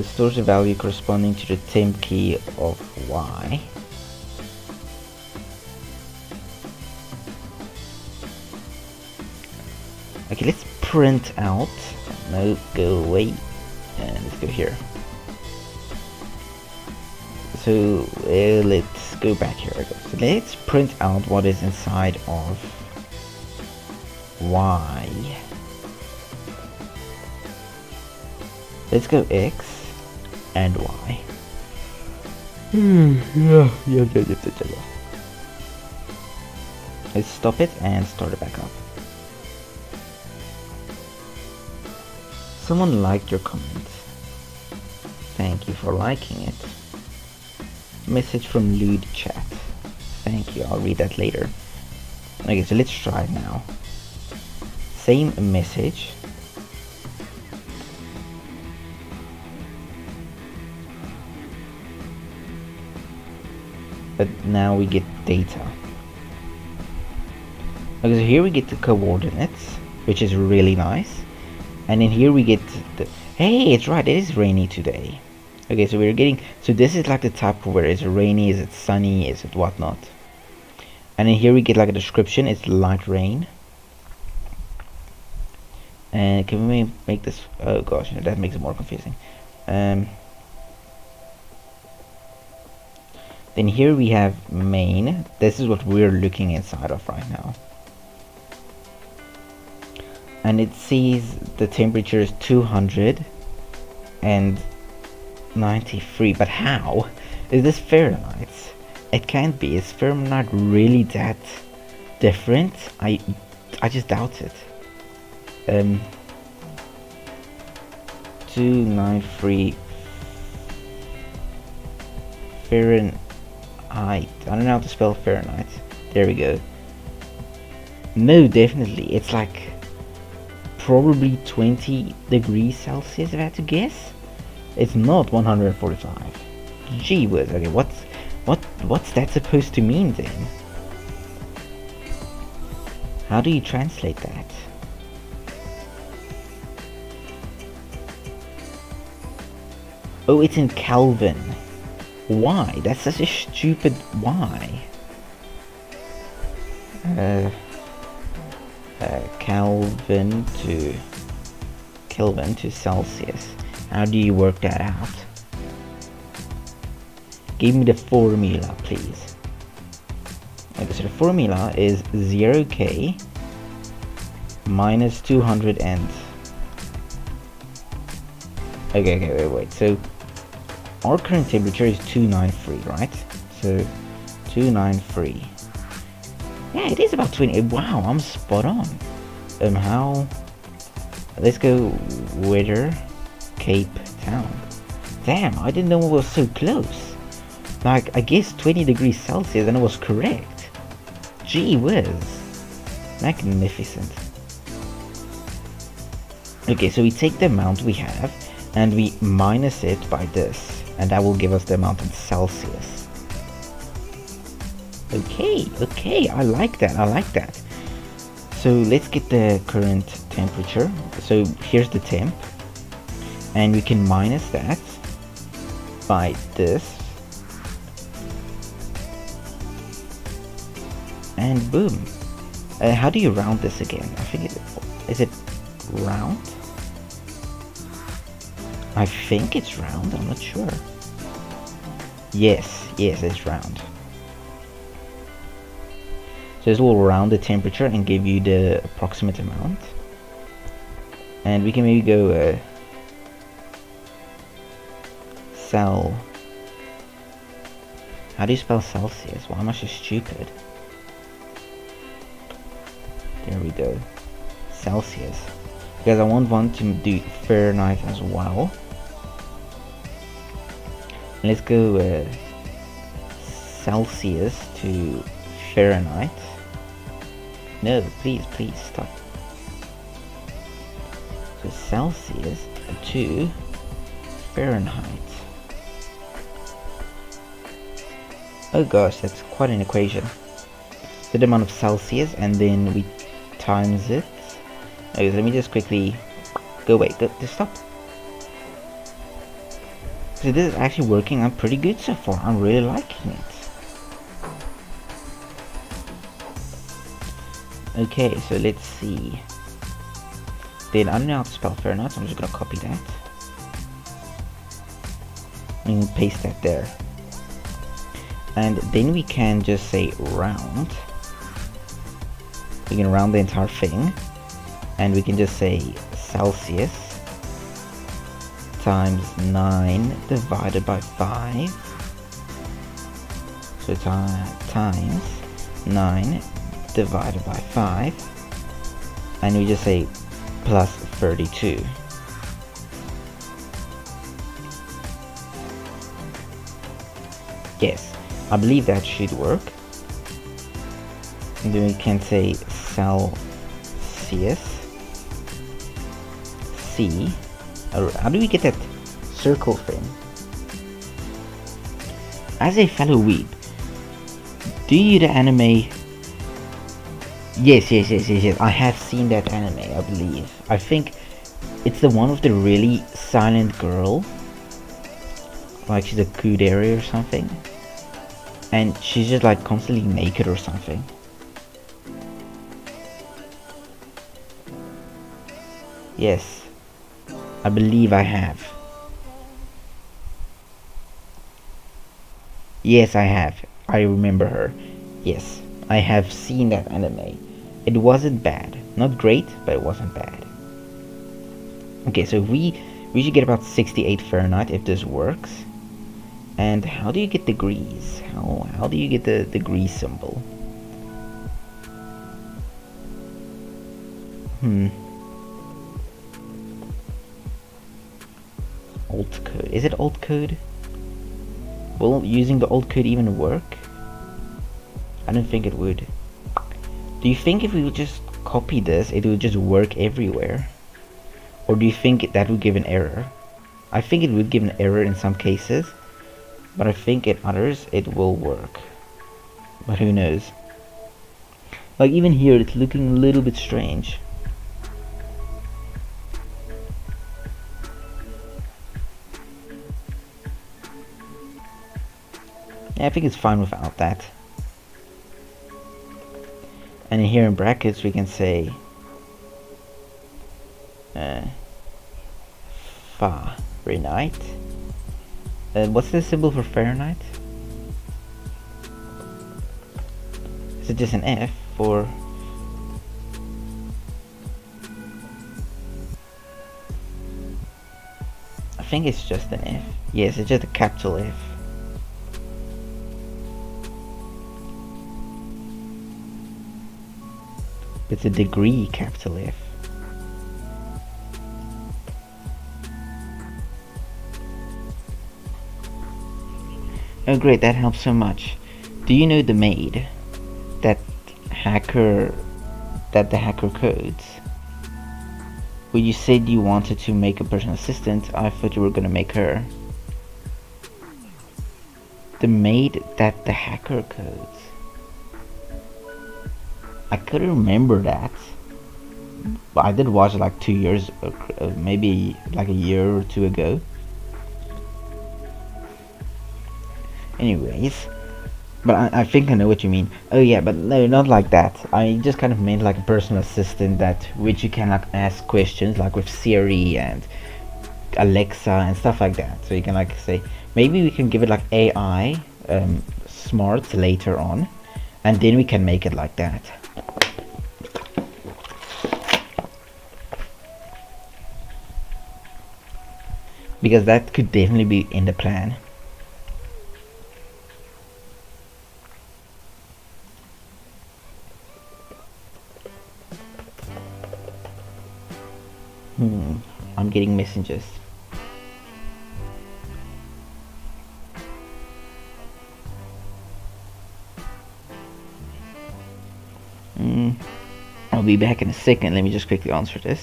Stores a value corresponding to the temp key of Y. Okay, let's print out. No, go away. And let's go here. So let's go back here. So let's print out what is inside of Y. Let's go X and Y. Yeah. Let's stop it and start it back up. Someone liked your comment. Thank you for liking it. Message from Lude chat. Thank you, I'll read that later. Okay, so let's try it now. Same message. But now we get data. Okay, so here we get the coordinates, which is really nice. And then here we get the... Hey, it's right, it is rainy today. Okay, so we're getting... So this is like the type of where is it rainy, is it sunny, is it whatnot. And then here we get like a description, it's light rain. And can we make this... Oh gosh, that makes it more confusing. Then here we have main. This is what we're looking inside of right now. And it says the temperature is 293. But how? Is this Fahrenheit? It can't be. Is Fahrenheit really that different? I just doubt it. 293 Fahrenheit. I don't know how to spell Fahrenheit. There we go. No, definitely. It's like probably 20 degrees Celsius if I had to guess. It's not 145. Gee whiz. Okay, what's that supposed to mean then? How do you translate that? Oh, it's in Kelvin. Why? That's such a stupid why. Kelvin to Celsius. How do you work that out? Give me the formula, please. Okay, so the formula is 0K minus 200 and... Okay, wait. So our current temperature is 293, right? So 293. Yeah, it is about 20. Wow, I'm spot on. How? Let's go weather, Cape Town. Damn, I didn't know it was so close. Like, I guess 20 degrees Celsius and it was correct. Gee whiz. Magnificent. Okay, so we take the amount we have and we minus it by this, and that will give us the amount in Celsius. Okay, I like that. So let's get the current temperature. So here's the temp, and we can minus that by this, and boom. How do you round this again? I think is it round? I think it's round, I'm not sure. Yes, it's round. So this will round the temperature and give you the approximate amount. And we can maybe go How do you spell Celsius? Why am I so stupid? There we go. Celsius. Because I want to do Fahrenheit as well. Let's go Celsius to Fahrenheit. No, please stop. So Celsius to Fahrenheit. Oh gosh, that's quite an equation. So the amount of Celsius, and then we times it. Okay, so let me just quickly just stop. So this is actually working out pretty good so far. I'm really liking it. Okay, so let's see. Then I don't know how to spell Fahrenheit, so I'm just gonna copy that and paste that there. And then we can just say round. We can round the entire thing, and we can just say Celsius times 9 divided by 5. So times 9 divided by 5, and we just say plus 32. Yes, I believe that should work. And then we can say Celsius C. How do we get that circle thing? As a fellow weeb, do you the anime? Yes. I have seen that anime, I believe. I think it's the one with the really silent girl. Like she's a kudere or something. And she's just like constantly naked or something. Yes. I believe I have. Yes, I have. I remember her. Yes, I have seen that anime. It wasn't bad. Not great, but it wasn't bad. Okay, so we should get about 68 Fahrenheit if this works. And how do you get degrees? How do you get the degree symbol? Alt code. Is it alt code? Will using the alt code even work? I don't think it would. Do you think if we would just copy this, it would just work everywhere? Or do you think that would give an error? I think it would give an error in some cases. but I think in others it will work. But who knows? Like even here, it's looking a little bit strange. Yeah, I think it's fine without that. And here in brackets we can say Fahrenheit. What's the symbol for Fahrenheit? Is it just an F or? I think it's just an F. Yes, it's just a capital F. It's a degree capital F. Oh great, that helps so much. Do you know the maid that the hacker codes? Well, you said you wanted to make a personal assistant. I thought you were gonna make her. The maid that the hacker codes. I couldn't remember that. But I did watch it like 2 years, maybe like a year or two ago. Anyways, but I think I know what you mean. Oh yeah, but no, not like that. I just kind of meant like a personal assistant that which you can like ask questions like with Siri and Alexa and stuff like that. So you can like say maybe we can give it like AI smarts later on, and then we can make it like that. Because that could definitely be in the plan. I'm getting messages. I'll be back in a second. Let me just quickly answer this.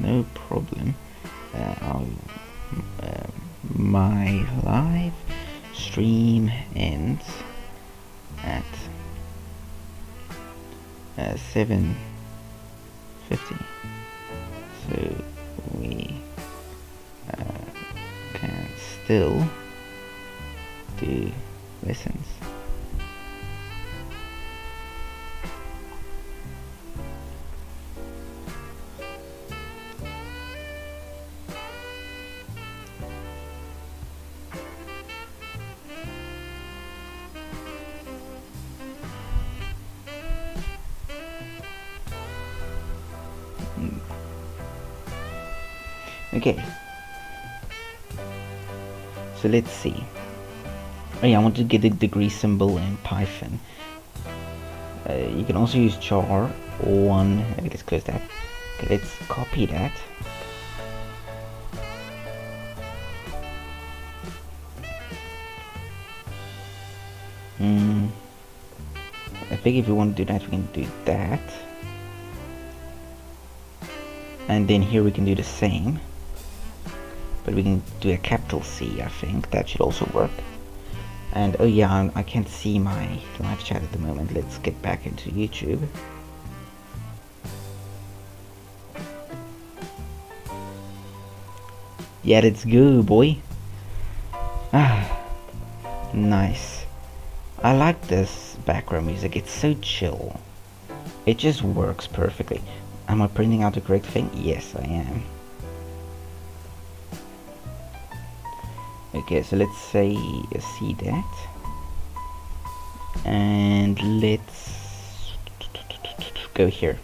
No problem. My live stream ends at 7:50, so we can still do lessons. Okay, so let's see. Oh yeah, I want to get the degree symbol in Python. You can also use char one. Let's close that. Okay, let's copy that. I think if you want to do that, we can do that. And then here we can do the same. But we can do a capital C, I think. That should also work. And oh yeah, I can't see my live chat at the moment. Let's get back into YouTube. Yeah, let's go, boy. Ah, nice. I like this background music. It's so chill. It just works perfectly. Am I printing out the correct thing? Yes, I am. Okay, so let's say see that, and let's go here.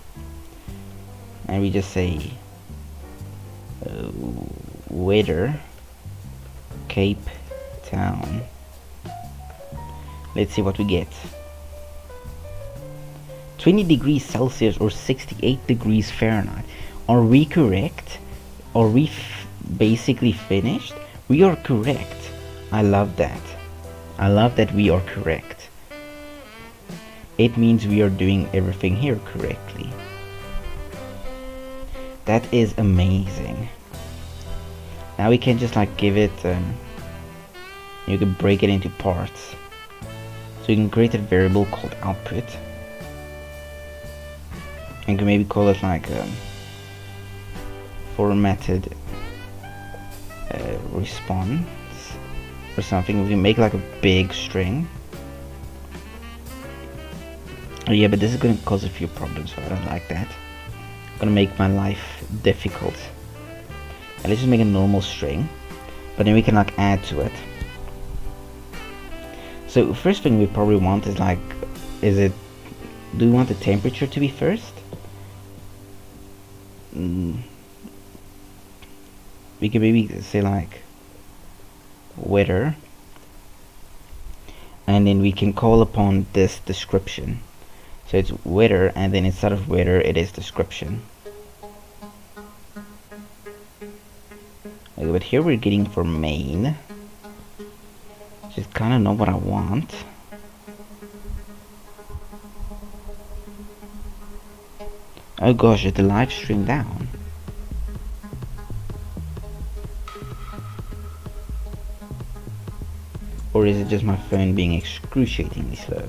and we just say weather Cape Town. Let's see what we get. 20 degrees Celsius or 68 degrees Fahrenheit. Are we correct? Are we basically finished? We are correct. I love that. I love that we are correct. It means we are doing everything here correctly. That is amazing. Now we can just like give it, you can break it into parts. So you can create a variable called output. You can maybe call it like formatted response or something. We can make like a big string. Oh yeah, but this is going to cause a few problems, so I don't like that. It's going to make my life difficult. And let's just make a normal string, but then we can like add to it. So first thing we probably want is like, do we want the temperature to be first? We can maybe say like weather, and then we can call upon this description. So it's weather, and then instead of weather it is description. Okay, but here we're getting for main, which is kind of not what I want. Oh gosh, is the live stream down? Or is it just my phone being excruciatingly slow?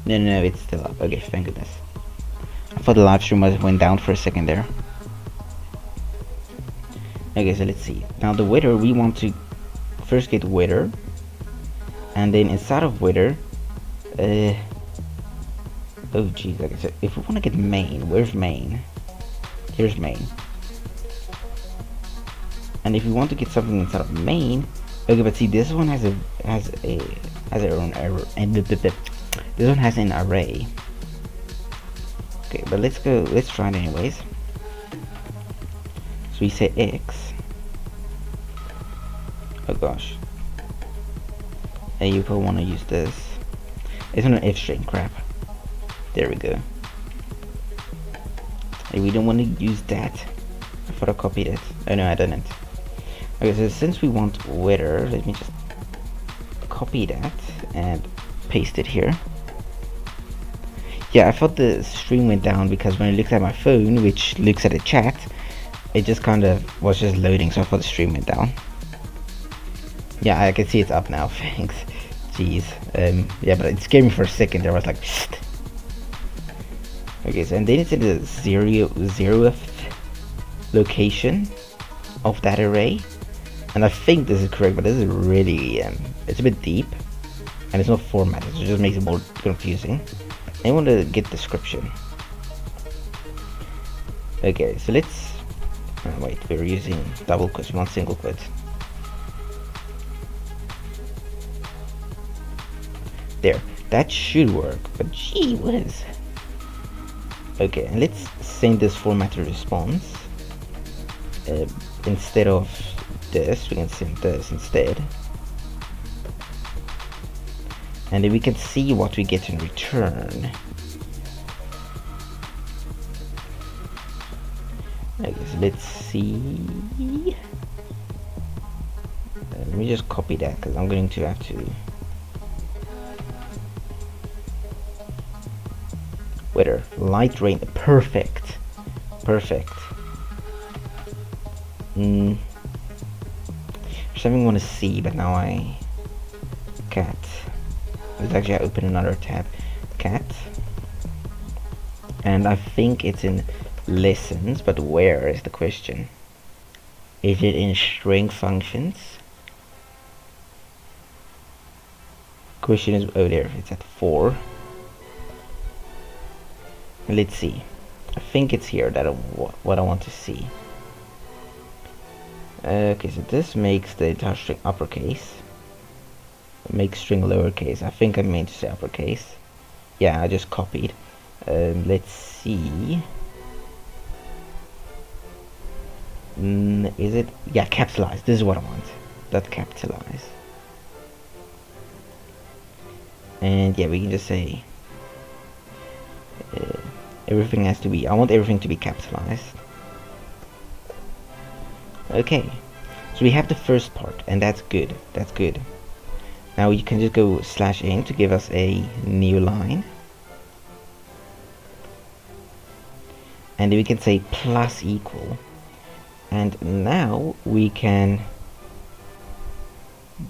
No, it's still up. Okay, thank goodness. I thought the live stream went down for a second there. Okay, so let's see. Now the weather, we want to first get weather, and then inside of weather, oh geez, okay, so if we want to get main, where's main? Here's main. And if we want to get something inside of main, okay, but see, this one has their own error, and this one has an array. Okay, but let's try it anyways. So we say x. Oh gosh. Hey, you probably want to use this. It's not an if string, crap. There we go. Hey, we don't want to use that. I thought I copied it. Oh no, I didn't. Okay, so since we want weather, let me just copy that and paste it here. Yeah, I thought the stream went down because when I looked at my phone, which looks at the chat, it just kind of was just loading, so I thought the stream went down. Yeah, I can see it's up now, thanks. Jeez. Yeah, but it scared me for a second there. I was like, psst. Okay, so and then it's in the zeroth location of that array. And I think this is correct, but this is really, it's a bit deep. And it's not formatted, so it just makes it more confusing. I want to get description. Okay, so let's, wait, we're using double quotes, not single quotes. There, that should work, but gee whiz. Okay, and let's send this formatted response. Instead of this, we can send this instead. And then we can see what we get in return. Okay, so let's see. Let me just copy that because I'm going to have to. Weather, light rain, perfect. Perfect. There's something I want to see, but now I can't. Let's actually open another tab. Cat. And I think it's in lessons, but where is the question? Is it in string functions? Question is, oh there, it's at 4. Let's see. I think it's here that what I want to see. Okay, so this makes the entire string uppercase. Make string lowercase. I think I meant to say uppercase. Yeah, I just copied. Let's see. Is it? Yeah, capitalize. This is what I want. Dot capitalize. And yeah, we can just say uh, everything has to be. I want everything to be capitalized. Okay, so we have the first part, and that's good. That's good. Now you can just go /n to give us a new line. And then we can say plus equal. And now we can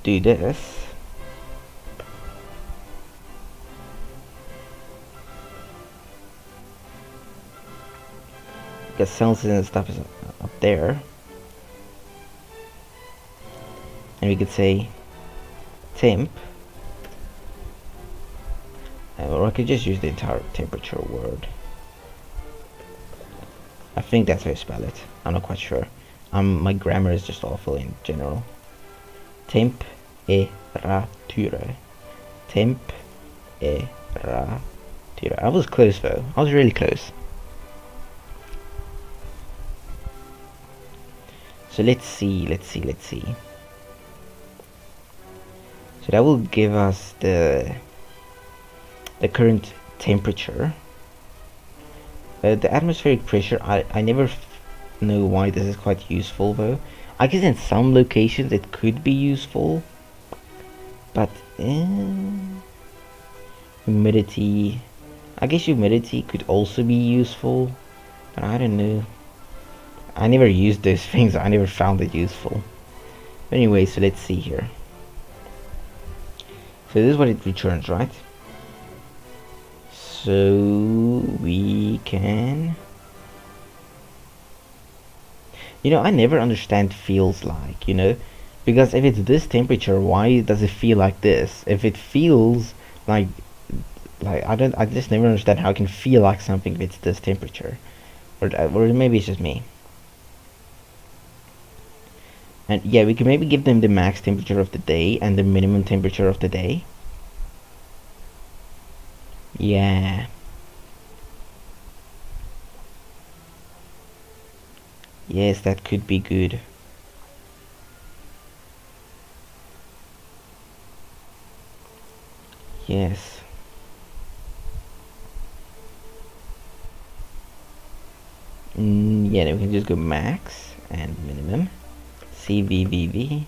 do this. Because Celsius and stuff is up there. And we could say temp. Or I could just use the entire temperature word. I think that's how you spell it. I'm not quite sure. My grammar is just awful in general. Temperature. Temperature. I was close though. I was really close. So let's see. So that will give us the current temperature. The atmospheric pressure, I never know why this is quite useful though. I guess in some locations it could be useful, but humidity, I guess humidity could also be useful, but I don't know. I never used those things. I never found it useful. But anyway, so let's see here. So this is what it returns, right? So we can, I never understand feels like, because if it's this temperature, why does it feel like this? If it feels like I just never understand how it can feel like something if it's this temperature, or maybe it's just me. And yeah, we can maybe give them the max temperature of the day and the minimum temperature of the day. Yeah. Yes, that could be good. Yes. Yeah, then we can just go max and minimum. CVVV.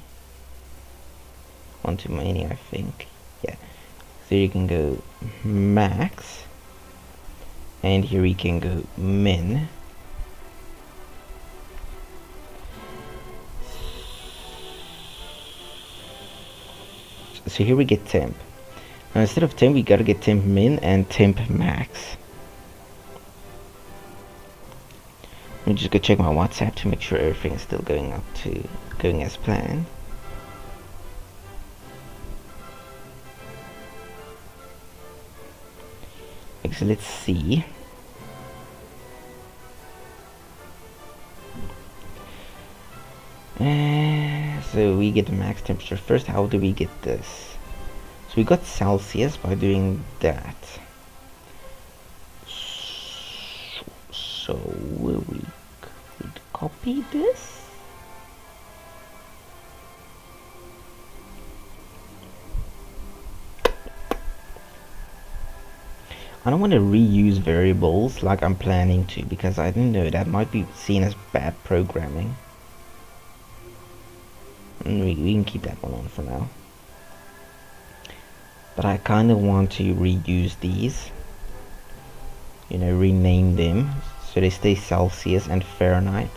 One too many, I think. Yeah. So you can go max. And here we can go min. So here we get temp. Now instead of temp, we gotta get temp min and temp max. Let me just go check my WhatsApp to make sure everything is still going as planned. Okay, so let's see. So we get the max temperature first. How do we get this? So we got Celsius by doing that. So we could copy this. I don't want to reuse variables like I'm planning to, because I don't know, that might be seen as bad programming. We can keep that one on for now. But I kind of want to reuse these. Rename them so they stay Celsius and Fahrenheit.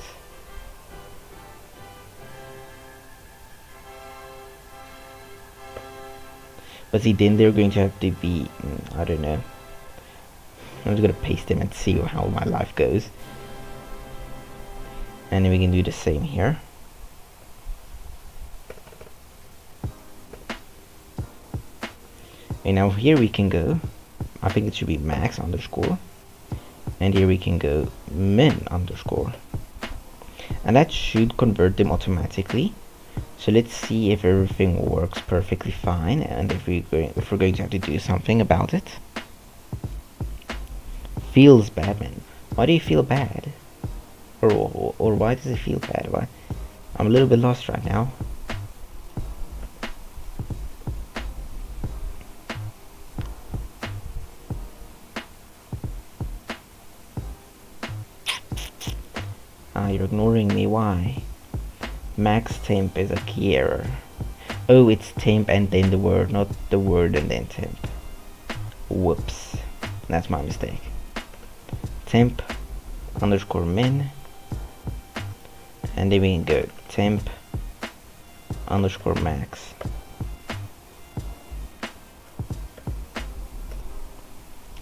But see, then they're going to have to be, I don't know. I'm just gonna paste them and see how my life goes. And then we can do the same here. And now here we can go, I think it should be max underscore, and here we can go min underscore, and that should convert them automatically. So let's see if everything works perfectly fine, and if we're going to have to do something about it. Feels bad, man. Why do you feel bad? Or why does it feel bad? Why? I'm a little bit lost right now. Ah, you're ignoring me. Why? Max temp is a key error. Oh, it's temp and then the word, not the word and then temp. Whoops. That's my mistake. Temp underscore min. And then we can go temp underscore max.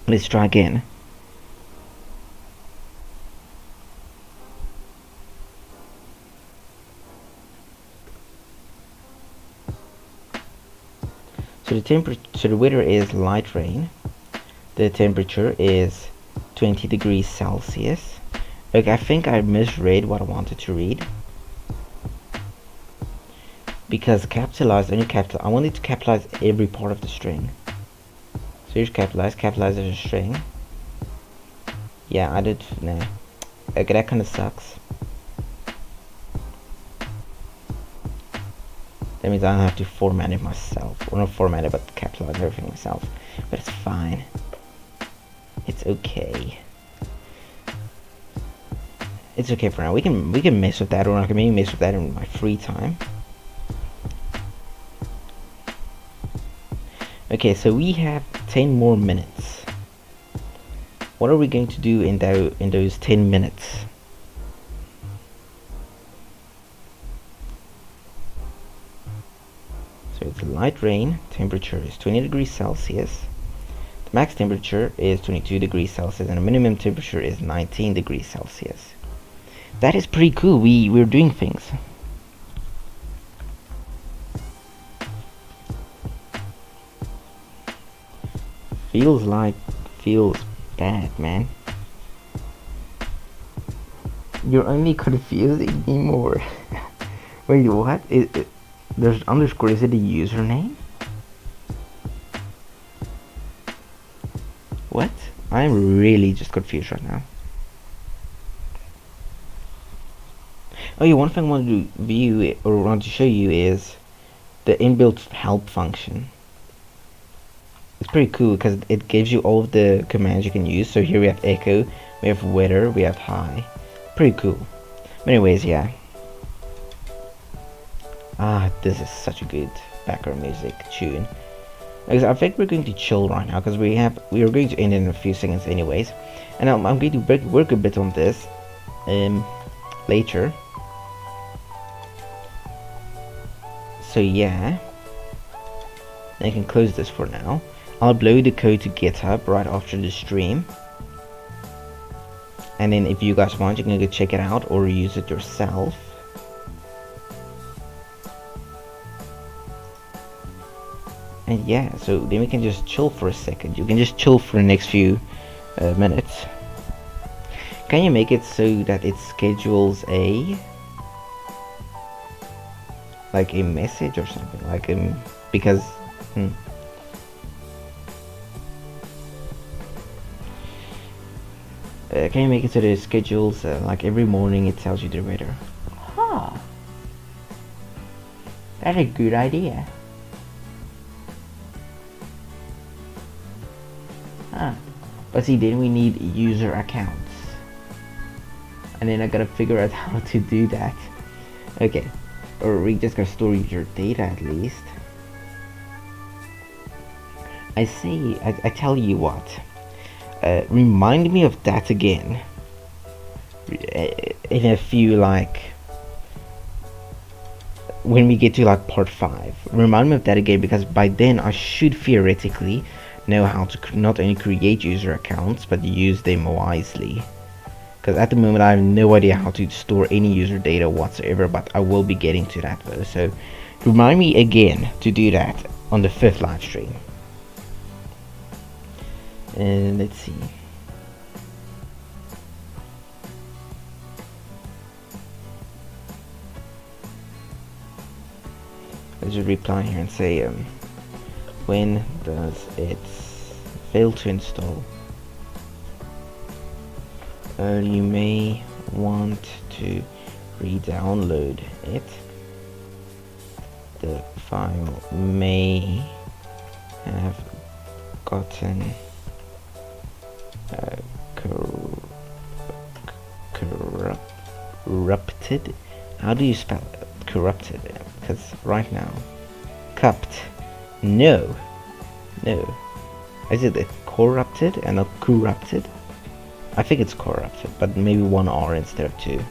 Let's try again. So the temperature, so the weather is light rain. The temperature is 20 degrees Celsius. Okay, I think I misread what I wanted to read. Because capitalized, I wanted to capitalize every part of the string. So here's capitalize as a string. Yeah, I did, nah. Okay, that kind of sucks. That means I don't have to format it myself. Or not format it, but capitalize everything myself. But it's fine. It's okay. It's okay for now. We can mess with that, or I can maybe mess with that in my free time. Okay, so we have 10 more minutes. What are we going to do in those 10 minutes? So it's light rain, temperature is 20 degrees Celsius. The max temperature is 22 degrees Celsius and the minimum temperature is 19 degrees Celsius. That is pretty cool. We're doing things. Feels bad, man. You're only confusing me more. Wait, what? There's underscore. Is it a username? What? I'm really just confused right now. Oh yeah, one thing I wanted to view or want to show you is the inbuilt help function. It's pretty cool because it gives you all of the commands you can use. So here we have echo, we have weather, we have high. Pretty cool. But anyways, yeah. Ah, this is such a good background music tune. I think we're going to chill right now because we are going to end in a few seconds anyways. And I'm going to work a bit on this later. So yeah, I can close this for now. I'll upload the code to GitHub right after the stream. And then if you guys want, you can go check it out or use it yourself. And yeah, so then we can just chill for a second. You can just chill for the next few minutes. Can you make it so that it schedules a message or something because can you make it so that it schedules like every morning it tells you the weather? Huh, that's a good idea. Huh. But see, then we need user accounts, and then I gotta figure out how to do that. Okay, or we just gotta store user data at least. I tell you what, remind me of that again in a few, when we get to part 5. Remind me of that again, because by then I should theoretically know how to not only create user accounts but use them wisely. Because at the moment I have no idea how to store any user data whatsoever, but I will be getting to that though. So remind me again to do that on the 5th live stream. And let's see. Let's just reply here and say, when does it fail to install? Early May want to re-download it, the file may have gotten corrupted. How do you spell it? Corrupted? Because right now, cupped. No. Is it corrupted and not corrupted? I think it's corrupted, but maybe one R instead of two.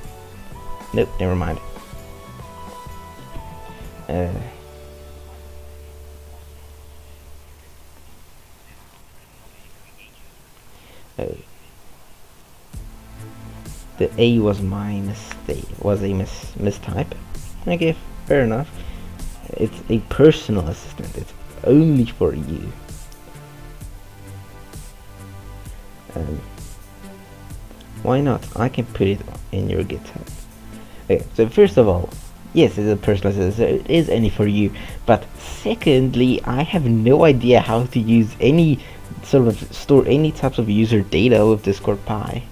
Nope, never mind. The A was my mistake. Was a mistype. Okay, fair enough. It's a personal assistant. It's only for you. Why not? I can put it in your GitHub. Okay, so first of all, yes, it's a personal assistant, so it is only for you. But secondly, I have no idea how to use any sort of store any types of user data with Discord Pi.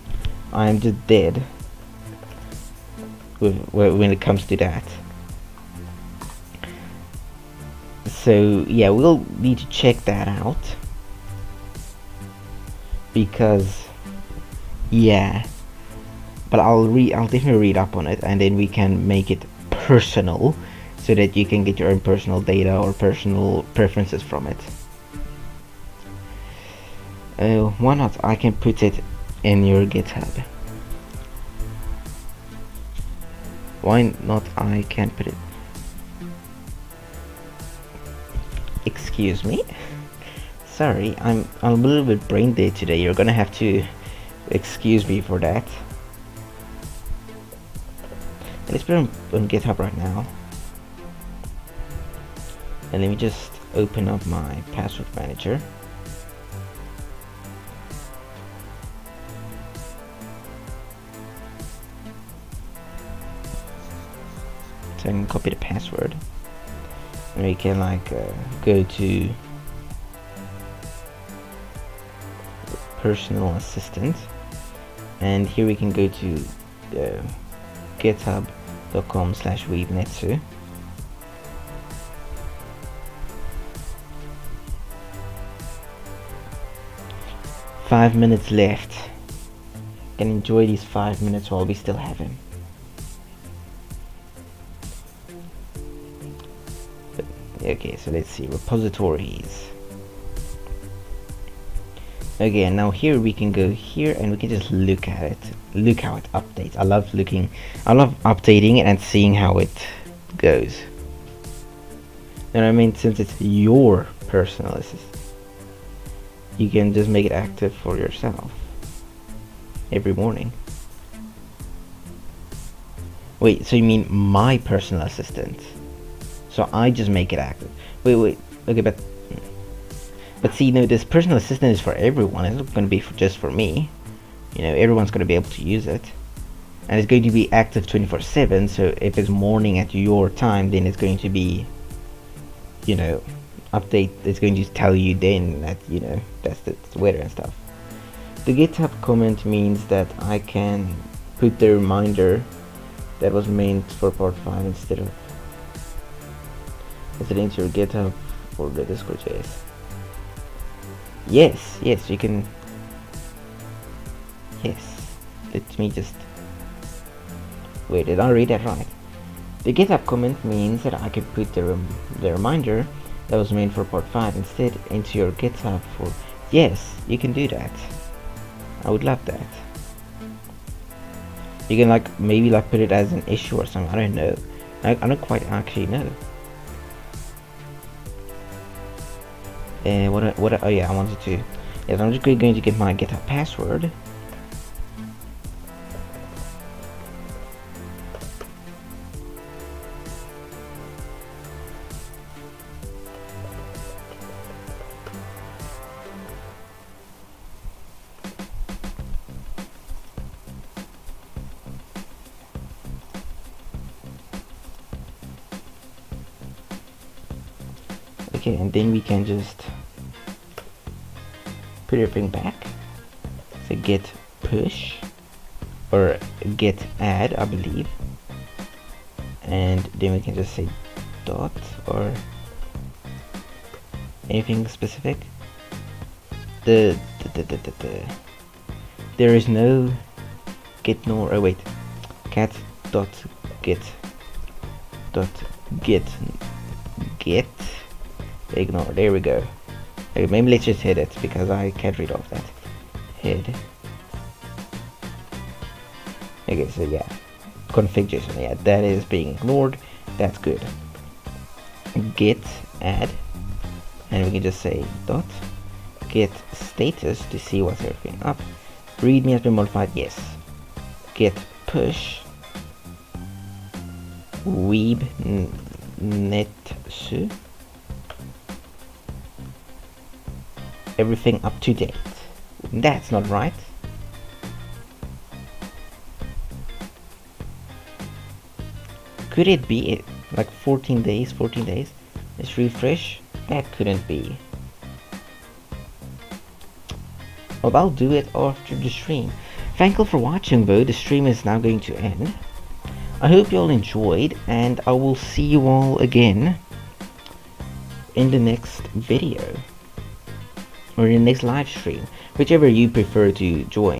I'm just dead when it comes to that. So yeah, we'll need to check that out, because yeah, but I'll definitely read up on it, and then we can make it personal so that you can get your own personal data or personal preferences from it. Why not? I can put it in your GitHub. Why not? I can put it. Excuse me? Sorry, I'm a little bit brain dead today. You're gonna have to excuse me for that. Let's put it on GitHub right now. And let me just open up my password manager. So I can copy the password. And we can like go to personal assistant, and here we can go to github.com/weebnetsu. Five minutes left. Can enjoy these 5 minutes while we still have him. Okay, so let's see, repositories. Okay, and now here we can go here and we can just look at it. Look how it updates. I love updating it and seeing how it goes. You know what I mean? Since it's your personal assistant, you can just make it active for yourself every morning. Wait, so you mean my personal assistant? So I just make it active. Wait. Okay, but see, no, this personal assistant is for everyone. It's not going to be just for me. You know, everyone's going to be able to use it, and it's going to be active 24/7. So if it's morning at your time, then it's going to be, you know, update. It's going to tell you then that, you know, that's the weather and stuff. The GitHub comment means that I can put the reminder that was meant for part 5 instead of. Is it into your GitHub or the Discord JS? Yes, you can. Yes, let me just. Wait, did I read that right? The GitHub comment means that I can put the reminder that was meant for part 5 instead into your GitHub for. Yes, you can do that. I would love that. You can like maybe like put it as an issue or something. I don't know. I don't quite actually know. Oh yeah, I wanted to. Yes, I'm just going to get my GitHub password. Okay, and then we can just put everything back. So git push, or get add, I believe, and then we can just say dot or anything specific. There is no get nor, oh wait, cat dot get ignore. There we go. Okay, maybe let's just hit it because I can't read off that. Head. Okay, so yeah, config JSON. Yeah, that is being ignored. That's good. Get add, and we can just say dot get status to see what's everything up. Readme has been modified. Yes. Get push weeb netsu, everything up to date. That's not right. Could it be like 14 days? Let's refresh. That couldn't be. Well, I'll do it after the stream. Thank you for watching though. The stream is now going to end. I hope you all enjoyed, and I will see you all again in the next video or in the next live stream, whichever you prefer to join.